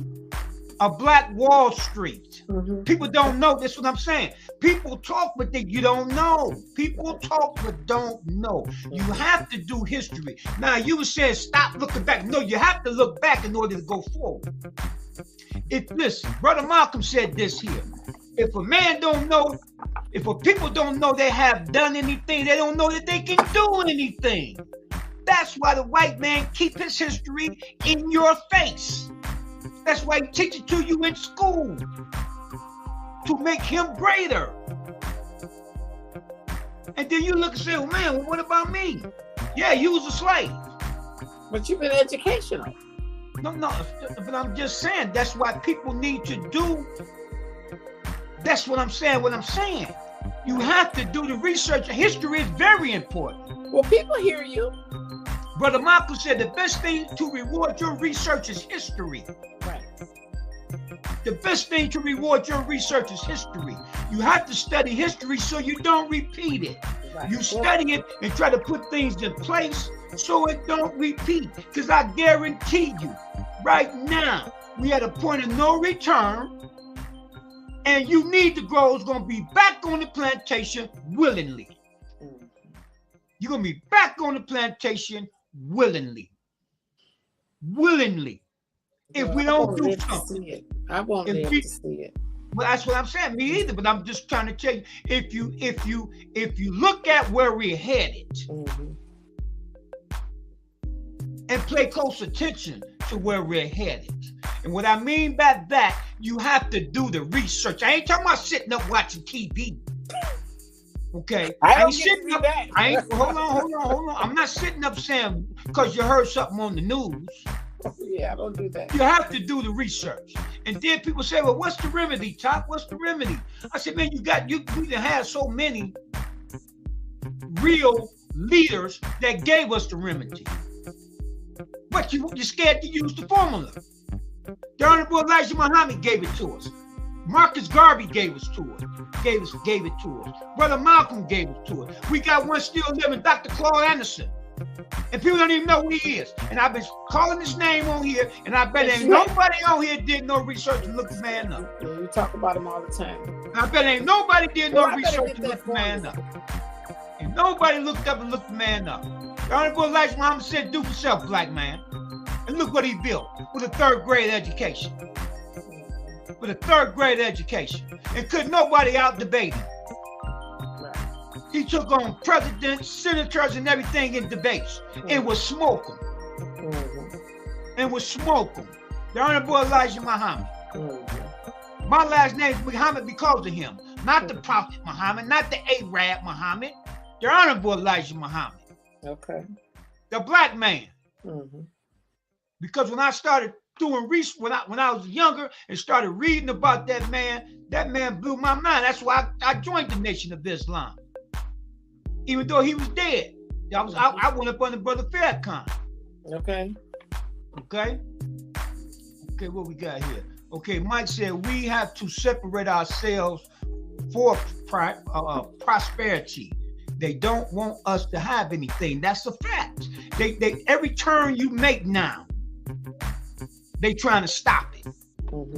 A black Wall Street. Mm-hmm. People don't know. That's what I'm saying. People talk, but you don't know. People talk, but don't know. You have to do history. Now, you were saying stop looking back. No, you have to look back in order to go forward. Listen, Brother Malcolm said this here. If a man don't know, if a people don't know they have done anything, they don't know that they can do anything. That's why the white man keep his history in your face. That's why he teach it to you in school, to make him greater. And then you look and say, oh man, well, what about me? Yeah, you was a slave. But you've been educational. No, but I'm just saying, that's why people need to do. That's what I'm saying, You have to do the research. History is very important. Well, people hear you. Brother Malcolm said the best thing to reward your research is history. Right. The best thing to reward your research is history. You have to study history so you don't repeat it. Right. You study it and try to put things in place so it don't repeat. Because I guarantee you, right now, we at a point of no return, and you need to grow is going to be back on the plantation willingly. You're going to be back on the plantation willingly. If we don't do something. I won't be able to see it. Well, that's what I'm saying. Me either, but I'm just trying to tell you, if you look at where we're headed, and pay close attention to where we're headed. And what I mean by that, you have to do the research. I ain't talking about sitting up watching TV. Okay. I ain't sitting up. Hold on. I'm not sitting up saying because you heard something on the news. Yeah, don't do that. You have to do the research. And then people say, well, what's the remedy, Top? What's the remedy? I said, man, you have so many real leaders that gave us the remedy. But you're scared to use the formula. The Honorable Elijah Muhammad gave it to us. Marcus Garvey gave it to us. Brother Malcolm gave it to us. We got one still living, Dr. Claude Anderson. And people don't even know who he is. And I've been calling his name on here, and I bet ain't nobody on here did no research and look the man up. Yeah, you talk about him all the time. I bet ain't nobody did no research and look the man up. And nobody looked up and looked the man up. The Honorable Elijah Muhammad said, do for self, black man. And look what he built with a third grade education. And could nobody out debate him. He took on presidents, senators, and everything in debates. And was smoking. The Honorable Elijah Muhammad. My last name is Muhammad because of him. Not the Prophet Muhammad, not the Arab Muhammad. The Honorable Elijah Muhammad. Okay. The black man. Because when I started doing research, when I was younger and started reading about that man blew my mind. That's why I joined the Nation of Islam. Even though he was dead. I went up under Brother Farrakhan. Okay, what we got here? Okay, Mike said we have to separate ourselves for prosperity. They don't want us to have anything. That's a fact. They every turn you make now, they trying to stop it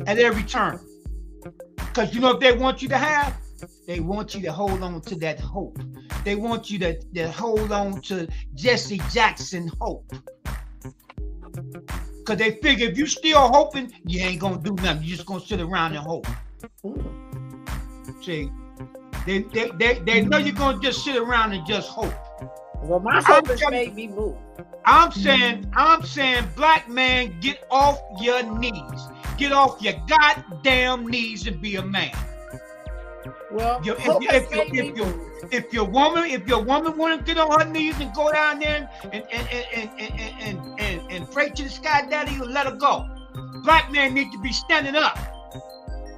at every turn. Because you know if they want you to have, they want you to hold on to that hope. They want you to hold on to Jesse Jackson hope. Because they figure if you still hoping, you ain't going to do nothing. You're just going to sit around and hope. See, they know you're going to just sit around and just hope. Well, my hope has made me move. I'm saying, black man, get off your knees. Get off your goddamn knees and be a man. Well, if your woman want to get on her knees and go down there and pray to the sky daddy, you let her go. Black man need to be standing up.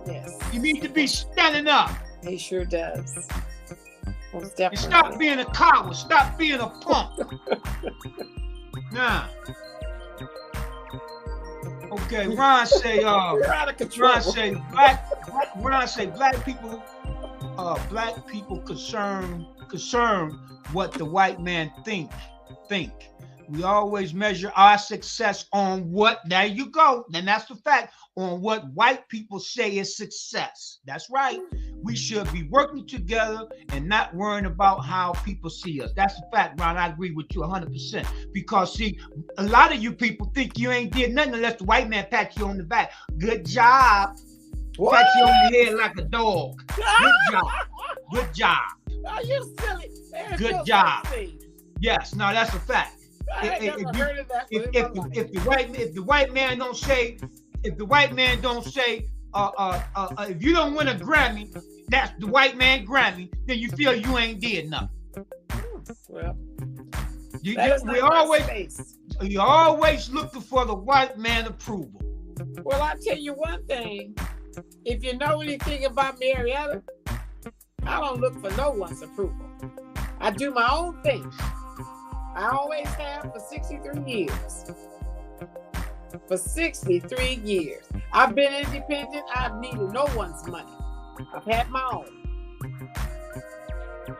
Yes. You need to be standing up. He sure does. Most And definitely. stop being a coward. Stop being a punk. Nah. Okay, Ron say, You're out of control. Ron say black people concern what the white man think. We always measure our success on what, there you go, then that's the fact, on what white people say is success. That's right. We should be working together and not worrying about how people see us. That's the fact, Ron. I agree with you 100%. Because see, a lot of you people think you ain't did nothing unless the white man pat you on the back. Good job. What? Pat you on the head like a dog. Good job. Good job. Are you silly? There's Good no job. such thing. Yes, no, that's a fact. I ain't never heard of that. If the white man don't say, if you don't win a Grammy, that's the white man Grammy, then you feel you ain't did nothing. Well, You always looking for the white man approval. well, I'll tell you one thing. If you know anything about Marietta, I don't look for no one's approval. I do my own thing. I always have for 63 years. For 63 years. I've been independent. I've needed no one's money. I've had my own.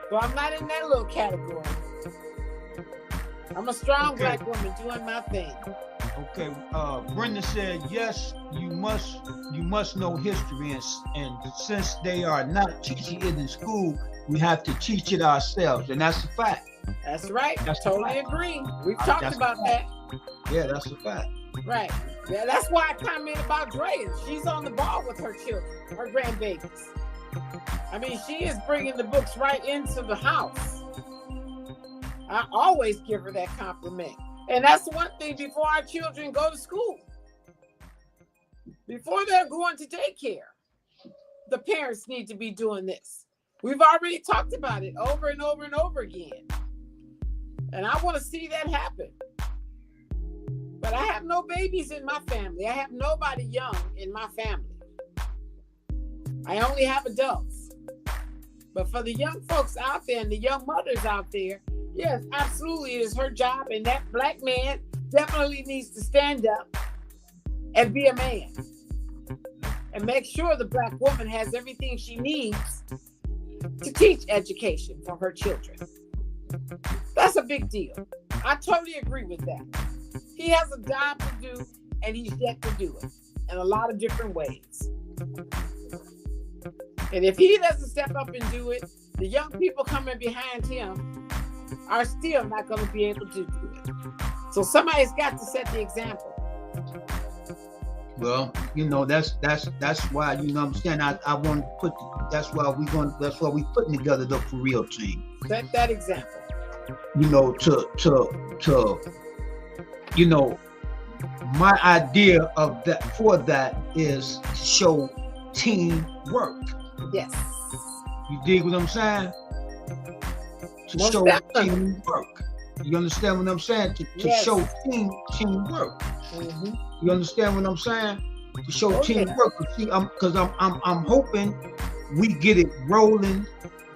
So I'm not in that little category. I'm a strong black woman doing my thing. Okay, Brenda said, yes, you must know history, and since they are not teaching it in school, we have to teach it ourselves, and that's a fact. That's right. That's totally agree. We've talked That's about that. Yeah, that's a fact. Right. Yeah, that's why I comment about Drea. She's on the ball with her children, her grandbabies. I mean, she is bringing the books right into the house. I always give her that compliment. And that's one thing before our children go to school. Before they're going to daycare, the parents need to be doing this. We've already talked about it over and over and over again. And I want to see that happen. But I have no babies in my family. I have nobody young in my family. I only have adults. But for the young folks out there and the young mothers out there, yes, absolutely, it is her job. And that black man definitely needs to stand up and be a man. And make sure the black woman has everything she needs to teach education for her children. That's a big deal. I totally agree with that. He has a job to do, and he's yet to do it in a lot of different ways. And if he doesn't step up and do it, the young people coming behind him are still not going to be able to do it. So somebody's got to set the example. Well, you know, that's why, you know what I'm saying, I want to put, that's why we putting together the For Real team. Set that example. You know, to you know, my idea of that for that is to show teamwork. Yes. You dig what I'm saying? To Most show definitely. teamwork. You understand what I'm saying? To Yes. show teamwork. Mm-hmm. You understand what I'm saying? To show Oh, teamwork. See, I'm hoping we get it rolling,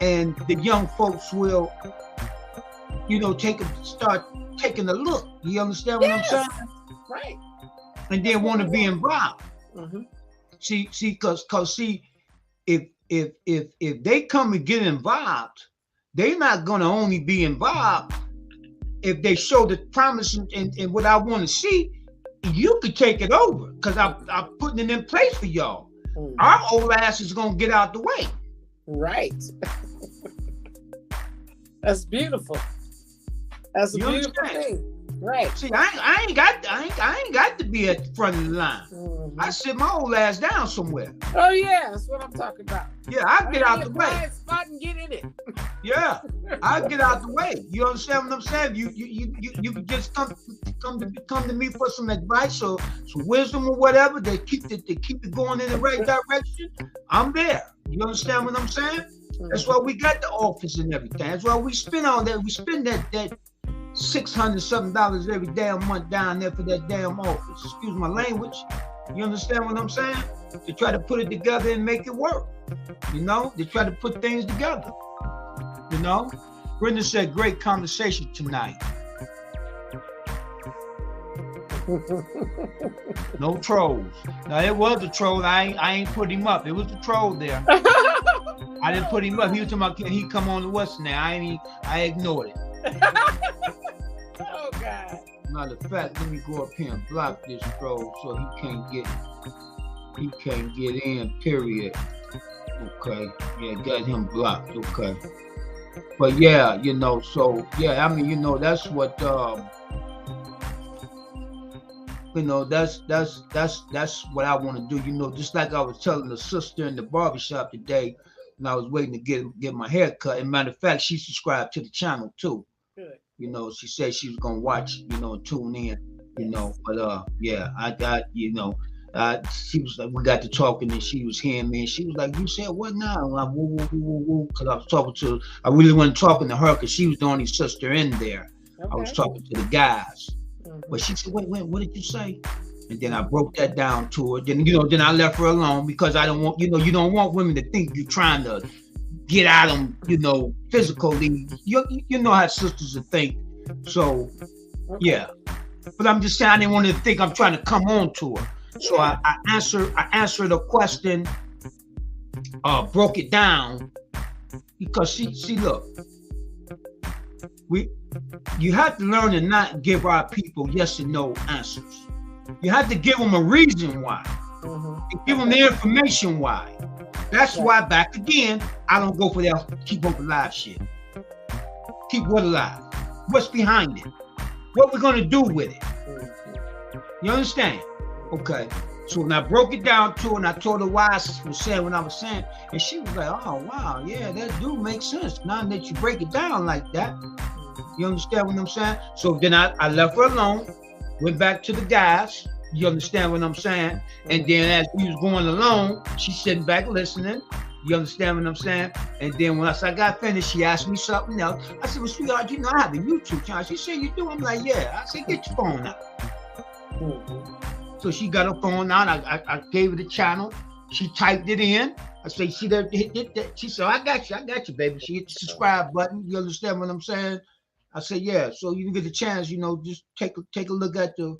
and the young folks will, you know, start taking a look. You understand what I'm saying? Right. And then want to be involved. Mm-hmm. See, cause if they come and get involved, they're not gonna only be involved if they show the promise and what I want to see. You could take it over, because I'm putting it in place for y'all. Mm-hmm. Our old ass is gonna get out the way. Right. That's beautiful. That's a You beautiful understand? thing. Right. See, I ain't got to be at the front of the line. Mhm. I sit my old ass down somewhere. Oh yeah, that's what I'm talking about. Yeah, I get out the way. Quiet spot and get in it. Yeah, I get out the way. You understand what I'm saying? You can just come to me for some advice or some wisdom or whatever. They keep it going in the right direction. I'm there. You understand what I'm saying? That's why we got the office and everything. That's why we spend all that. We spend that $600 something every damn month down there for that damn office. Excuse my language. You understand what I'm saying? to try to put it together and make it work. You know, to try to put things together. You know, Brenda said, great conversation tonight. No trolls. Now it was a troll. I ain't put him up. It was a troll there. I didn't put him up. He was talking about, can he come on the Western there? I ignored it. Oh God. Matter of fact, let me go up here and block this troll so he can't get in, period. Okay. Yeah, got him blocked. Okay. But yeah, you know, so yeah, I mean, you know, that's what you know, that's what I want to do. You know, just like I was telling the sister in the barbershop today when I was waiting to get my hair cut. And matter of fact, she subscribed to the channel too. Good. You know, she said she was gonna watch, you know, and tune in, you know. But yeah, I got, you know, she was like, we got to talking and she was hearing me and she was like, you said what now? I'm like, woo, because I was talking to, I really wasn't talking to her because she was the only sister in there. Okay. I was talking to the guys. But she said, wait, what did you say? And then I broke that down to her. Then, you know, then I left her alone because I don't want, you know, you don't want women to think you're trying to get at them, you know, physically. You know how sisters will think. So, yeah. But I'm just saying I didn't want her to think I'm trying to come on to her. So I answered the question, broke it down because see, look, you have to learn to not give our people yes and no answers. You have to give them a reason why. And give them the information why. That's why, back again, I don't go for that keep up alive shit. Keep what alive? What's behind it? What we're gonna do with it? You understand? Okay. So when I broke it down to her and I told her why I was saying what I was saying, and she was like, oh wow, yeah, that do make sense. Now that you break it down like that. You understand what I'm saying? So then I left her alone, went back to the guys. You understand what I'm saying? And then as we was going along, she's sitting back listening. You understand what I'm saying? And then once I got finished, she asked me something else. I said, well, sweetheart, you know I have a YouTube channel. She said, you do? I'm like, yeah. I said, get your phone out. So she got her phone out. I gave her the channel. She typed it in. I said, she hit that. She said, I got you, baby. She hit the subscribe button. You understand what I'm saying? I said, yeah. So you can get the chance, you know, just take a look at the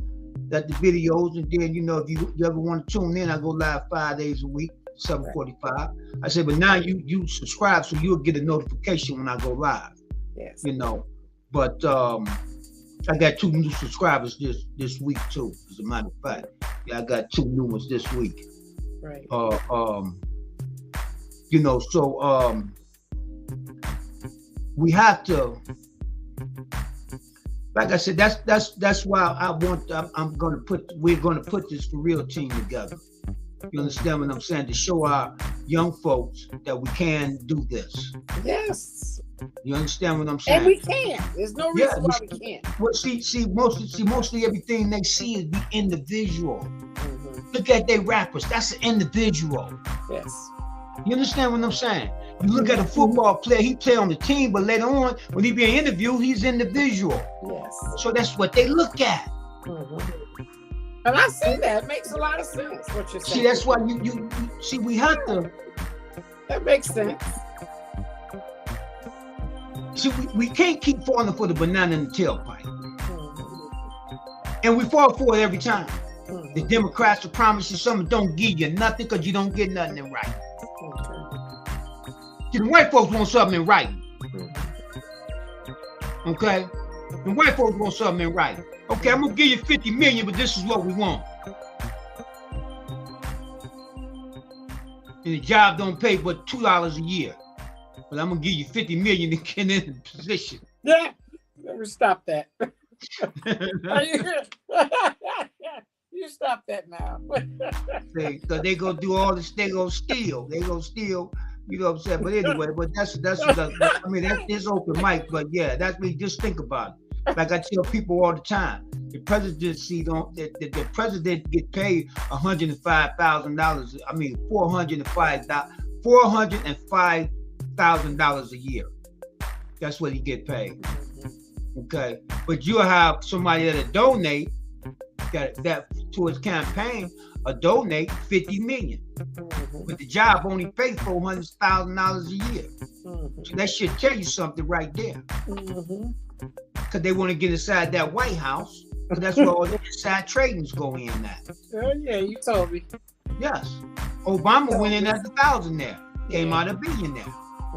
videos, and then, you know, if you ever want to tune in, I go live 5 days a week, 7:45. I said, but now you subscribe, so you'll get a notification when I go live. Yes. You know, but I got 2 new subscribers this week too. As a matter of fact, yeah, I got 2 new ones this week. Right. You know, so we have to. Like I said, that's why we're gonna put this For Real team together. You understand what I'm saying? To show our young folks that we can do this. Yes. You understand what I'm saying? And we can. There's no reason why we can't. Well, mostly everything they see is the individual. Look at their rappers. That's an individual. Yes. You understand what I'm saying? You look at a football player, he play on the team, but later on, when he be an interview, he's individual. Yes. So that's what they look at. And I see that. It makes a lot of sense, what you're saying. See, that's why you see, we have to. That makes sense. See, we can't keep falling for the banana in the tailpipe. And we fall for it every time. The Democrats will promise you something, don't give you nothing because you don't get nothing in writing. See, the white folks want something in writing. Okay? The white folks want something in writing. Okay, I'm gonna give you 50 million, but this is what we want. And the job don't pay but $2 a year. But I'm gonna give you 50 million to get in the position. Yeah, never stop that. You stop that now. Because they gonna do all this, they gonna steal. You know what I'm saying? But anyway, but that's I mean, that's open mic, but yeah, that's me. Just think about it. Like I tell people all the time, the presidency the president get paid $105,000. I mean, $405,000 a year. That's what he get paid. Okay, but you'll have somebody that'll donate that to his campaign or donate 50 million. But the job only pays $400,000 a year. So that should tell you something right there. Because they want to get inside that White House. Because that's where all the inside tradings go in at. Oh, yeah, you told me. Yes. Obama went in as a thousandaire. Came out a billionaire.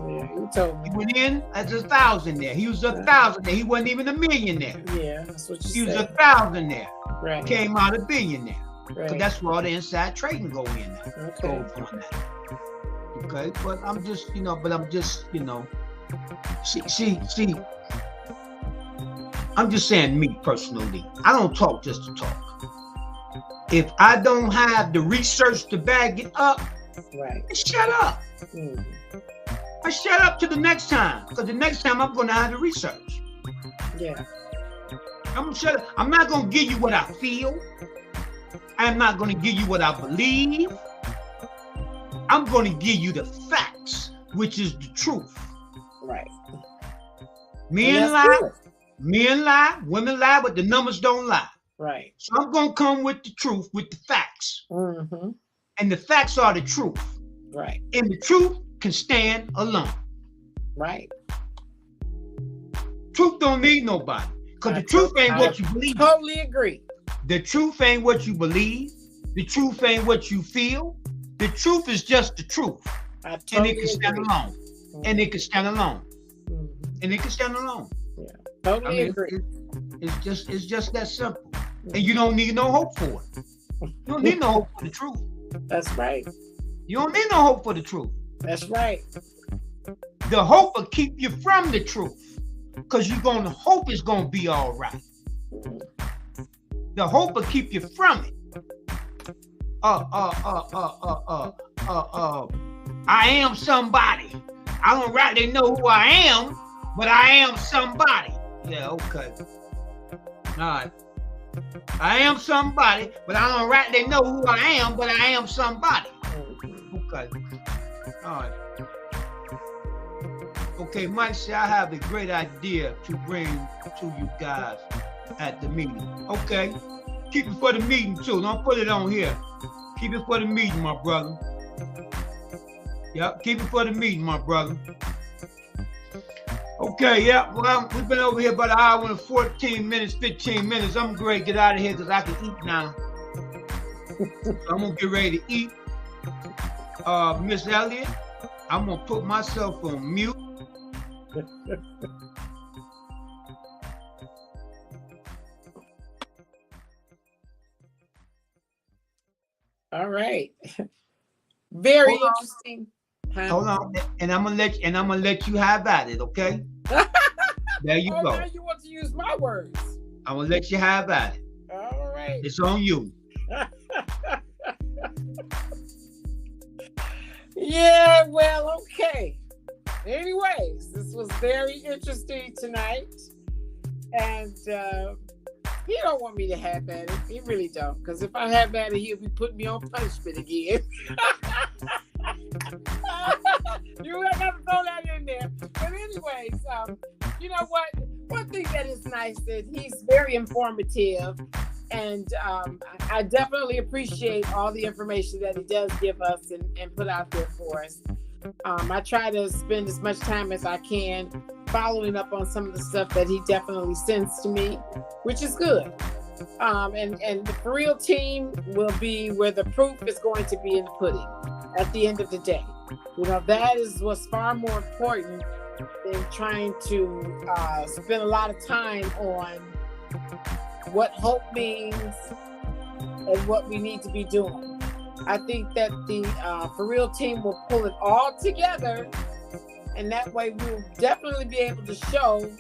Yeah, you told me. He went in as a thousandaire. He was a thousandaire. He wasn't even a millionaire. Yeah, that's what you said. He was a thousandaire. Right. Came out a billionaire. Right. So that's where all the inside trading go in at. Okay. Okay, but I'm just, see, I'm just saying me personally. I don't talk just to talk. If I don't have the research to back it up, right, I shut up. I shut up till the next time, because the next time I'm going to have the research. Yeah. I'm gonna shut up. I'm not going to give you what I feel. I'm not going to give you what I believe. I'm going to give you the facts, which is the truth. Right. Men lie, women lie, but the numbers don't lie. Right. So I'm going to come with the truth, with the facts. And the facts are the truth. Right. And the truth can stand alone. Right. Truth don't need nobody. Because the truth ain't what you believe. Totally agree. The truth ain't what you believe. The truth ain't what you feel. The truth is just the truth. I totally and it can stand agree. alone. And it can stand alone. And it can stand alone. Yeah. Totally agree. It's just that simple. And you don't need no hope for it. You don't need no hope for the truth. That's right. You don't need no hope for the truth. That's right. The hope will keep you from the truth. Because you're going to hope it's going to be all right. The hope will keep you from it. I am somebody. I don't rightly know who I am, but I am somebody. Yeah, okay. All right. I am somebody, but I don't rightly know who I am, but I am somebody. Okay. All right. Okay, Mike said I have a great idea to bring to you guys at the meeting. Okay. Keep it for the meeting too. Don't put it on here. Keep it for the meeting, my brother. Yep, keep it for the meeting, my brother. Okay, yeah, well, we've been over here about an hour and 14 minutes, 15 minutes. I'm going to get out of here because I can eat now. So I'm going to get ready to eat. Miss Elliott, I'm going to put myself on mute. All right. Very interesting. Hold on, and I'm gonna let you have at it, okay? There you go. Now you want to use my words. I'm gonna let you have at it. All right. It's on you. Yeah, well, okay. Anyways, this was very interesting tonight. And he don't want me to have at it. He really don't. Because if I have at it, he'll be putting me on punishment again. You got to throw that in there. But anyways, you know what? One thing that is nice is he's very informative. And I definitely appreciate all the information that he does give us and put out there for us. I try to spend as much time as I can following up on some of the stuff that he definitely sends to me, which is good. And the For Real team will be where the proof is going to be in the pudding at the end of the day. You know, that is what's far more important than trying to spend a lot of time on what hope means and what we need to be doing. I think that the For Real team will pull it all together, and that way we'll definitely be able to show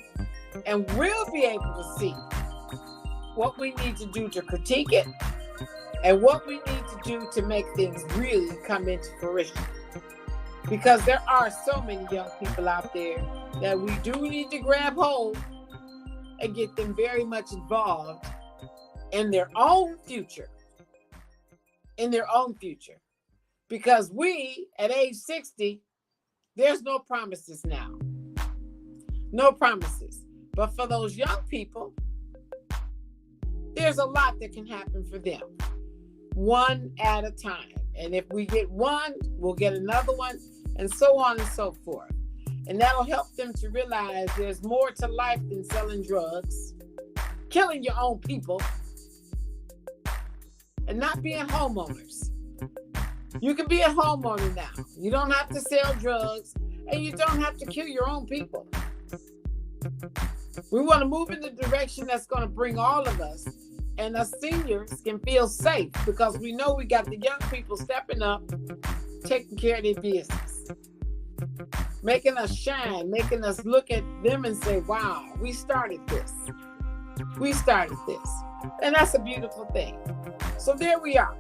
and we'll be able to see what we need to do to critique it and what we need to do to make things really come into fruition. Because there are so many young people out there that we do need to grab hold and get them very much involved in their own future. Because we, at age 60, there's no promises now. No promises. But for those young people, there's a lot that can happen for them. one at a time. And if we get one, we'll get another one, and so on and so forth. And that'll help them to realize there's more to life than selling drugs, killing your own people, and not being homeowners. You can be a homeowner now. You don't have to sell drugs, and you don't have to kill your own people. We want to move in the direction that's going to bring all of us and us seniors can feel safe, because we know we got the young people stepping up, taking care of their business, making us shine, making us look at them and say, wow, we started this. We started this. And that's a beautiful thing. So there we are.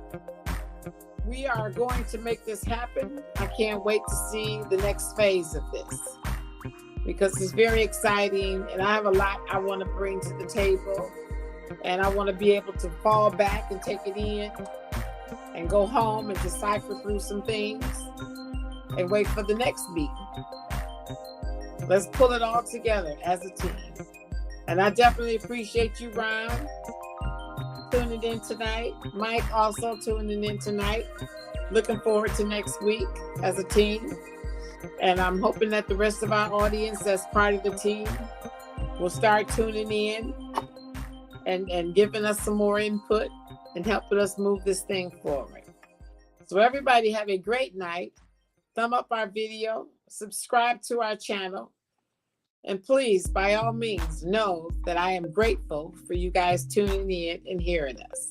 We are going to make this happen. I can't wait to see the next phase of this, because it's very exciting, and I have a lot I want to bring to the table, and I want to be able to fall back and take it in and go home and decipher through some things and wait for the next meeting. Let's pull it all together as a team. And I definitely appreciate you, Ron, tuning in tonight. Mike also tuning in tonight. Looking forward to next week as a team. And I'm hoping that the rest of our audience that's part of the team will start tuning in and giving us some more input and helping us move this thing forward. So everybody have a great night. Thumb up our video, subscribe to our channel, and please, by all means, know that I am grateful for you guys tuning in and hearing us.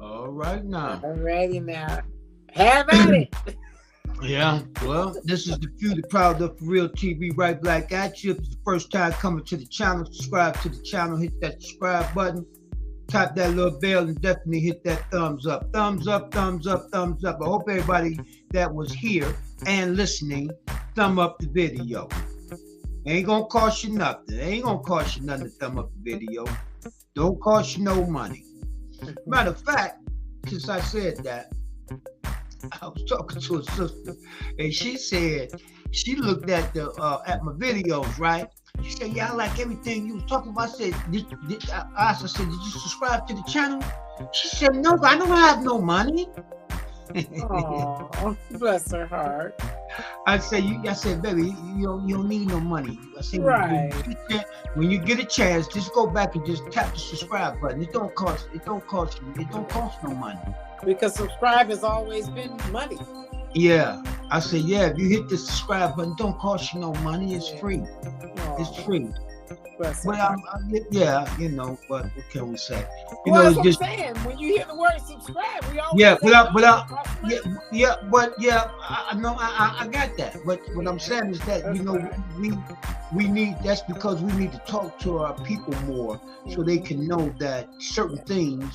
All right now. All righty now. Have at it. Yeah, well, this is the Few, the Proud of For Real TV, right back at you. If it's the first time coming to the channel, subscribe to the channel, hit that subscribe button, tap that little bell, and definitely hit that thumbs up. Thumbs up, thumbs up, thumbs up. I hope everybody that was here and listening, thumb up the video. It ain't gonna cost you nothing. It ain't gonna cost you nothing to thumb up the video. Don't cost you no money. Matter of fact, since I said that, I was talking to a sister, and she said she looked at the at my videos, right? She said, "Yeah, I like everything you was talking about." I said, I asked her, "Did you subscribe to the channel?" She said, "No, I don't have no money." Oh, bless her heart. I said, "Baby, you don't need no money." I said, right. When you get a chance, just go back and just tap the subscribe button. It don't cost no money. Because subscribe has always been money. Yeah. I said, yeah, if you hit the subscribe button, don't cost you no money. It's free. It's free. But yeah, you know, but what can we say? You know, that's it's just what I'm saying. When you hear the word subscribe, we always I got that. But what I'm saying is that, you know, we need, that's because we need to talk to our people more, so they can know that certain things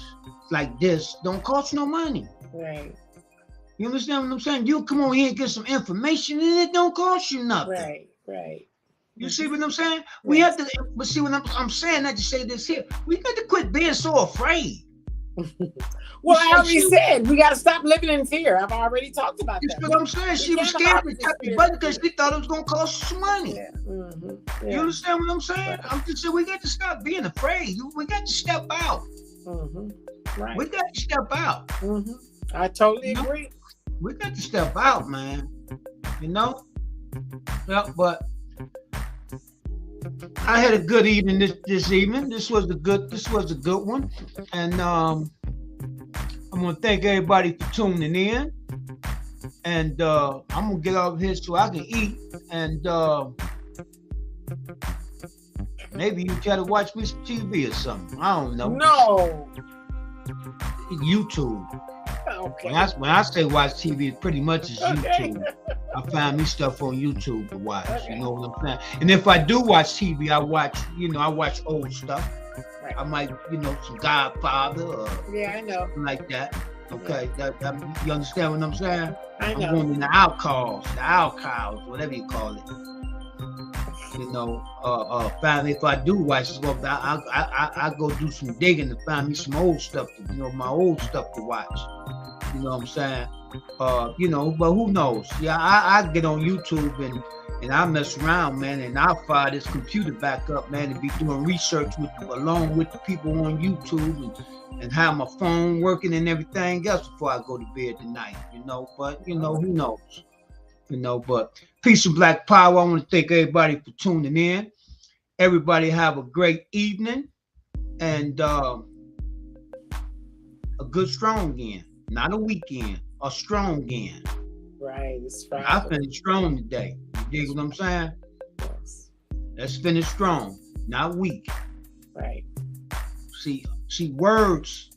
like this don't cost no money. Right. You understand what I'm saying? You come on here and get some information, and it don't cost you nothing. Right. You see what I'm saying? We have to, but see what I'm saying, I just say this here. We got to quit being so afraid. Well, I already said we got to stop living in fear. I've already talked about that. That's what I'm saying. She was scared to tap the button because she thought it was going to cost some money. Yeah. Mm-hmm. Yeah. You understand what I'm saying? Right. I'm just saying we got to stop being afraid. We got to step out. Mm-hmm. Right. We got to step out. Mm-hmm. I totally agree. We got to step out, man. You know? Yeah, but I had a good evening this evening. This was a good one. And I'm gonna thank everybody for tuning in. And I'm gonna get off here so I can eat. And maybe you try to watch me some TV or something. I don't know. No. YouTube. Okay. When I say watch TV, it pretty much is YouTube. I find me stuff on YouTube to watch. Okay. You know what I'm saying? And if I do watch TV, I watch old stuff. Right. I might, some Godfather or I know. Something like that. Okay, that you understand what I'm saying? I know. I'm going in the outcasts, whatever you call it. Finally, if I do watch stuff, I go do some digging to find me some old stuff, my old stuff to watch. You know what I'm saying? You know, but who knows? Yeah, I get on YouTube and I mess around, man, and I'll fire this computer back up, man, and be doing research along with the people on YouTube and have my phone working and everything else before I go to bed tonight, you know. But, you know, who knows? You know, but peace and black power. I want to thank everybody for tuning in. Everybody have a great evening and a good strong end, not a weekend, a strong end. Right, it's Friday. I finished strong today. You dig what I'm saying? Yes. Let's finish strong, not weak. Right. See, words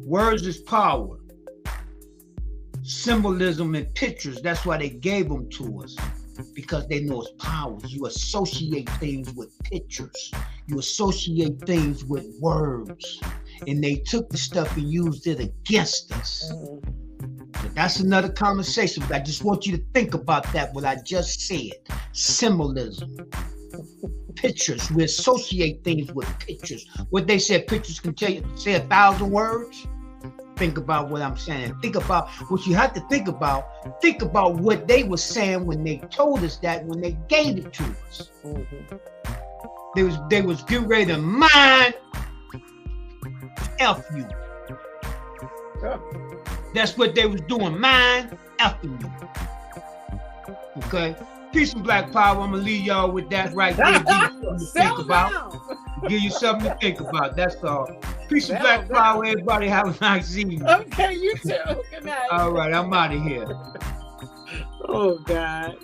is power. Symbolism and pictures, that's why they gave them to us. Because they know it's powers. You associate things with pictures. You associate things with words. And they took the stuff and used it against us. But that's another conversation. But I just want you to think about that, what I just said. Symbolism. Pictures. We associate things with pictures. What they said, pictures can say 1,000 words. Think about what I'm saying. Think about what you have to think about. Think about what they were saying when they told us that, when they gave it to us. They was getting ready to mine F you. That's what they was doing, mine effing you. Okay? Peace and black power. I'm gonna leave y'all with that right there. Give you something to think about. Give you something to think about. That's all. Peace and black power. Everybody have a nice evening. Okay, you too. Good night. All right, I'm out of here. Oh God.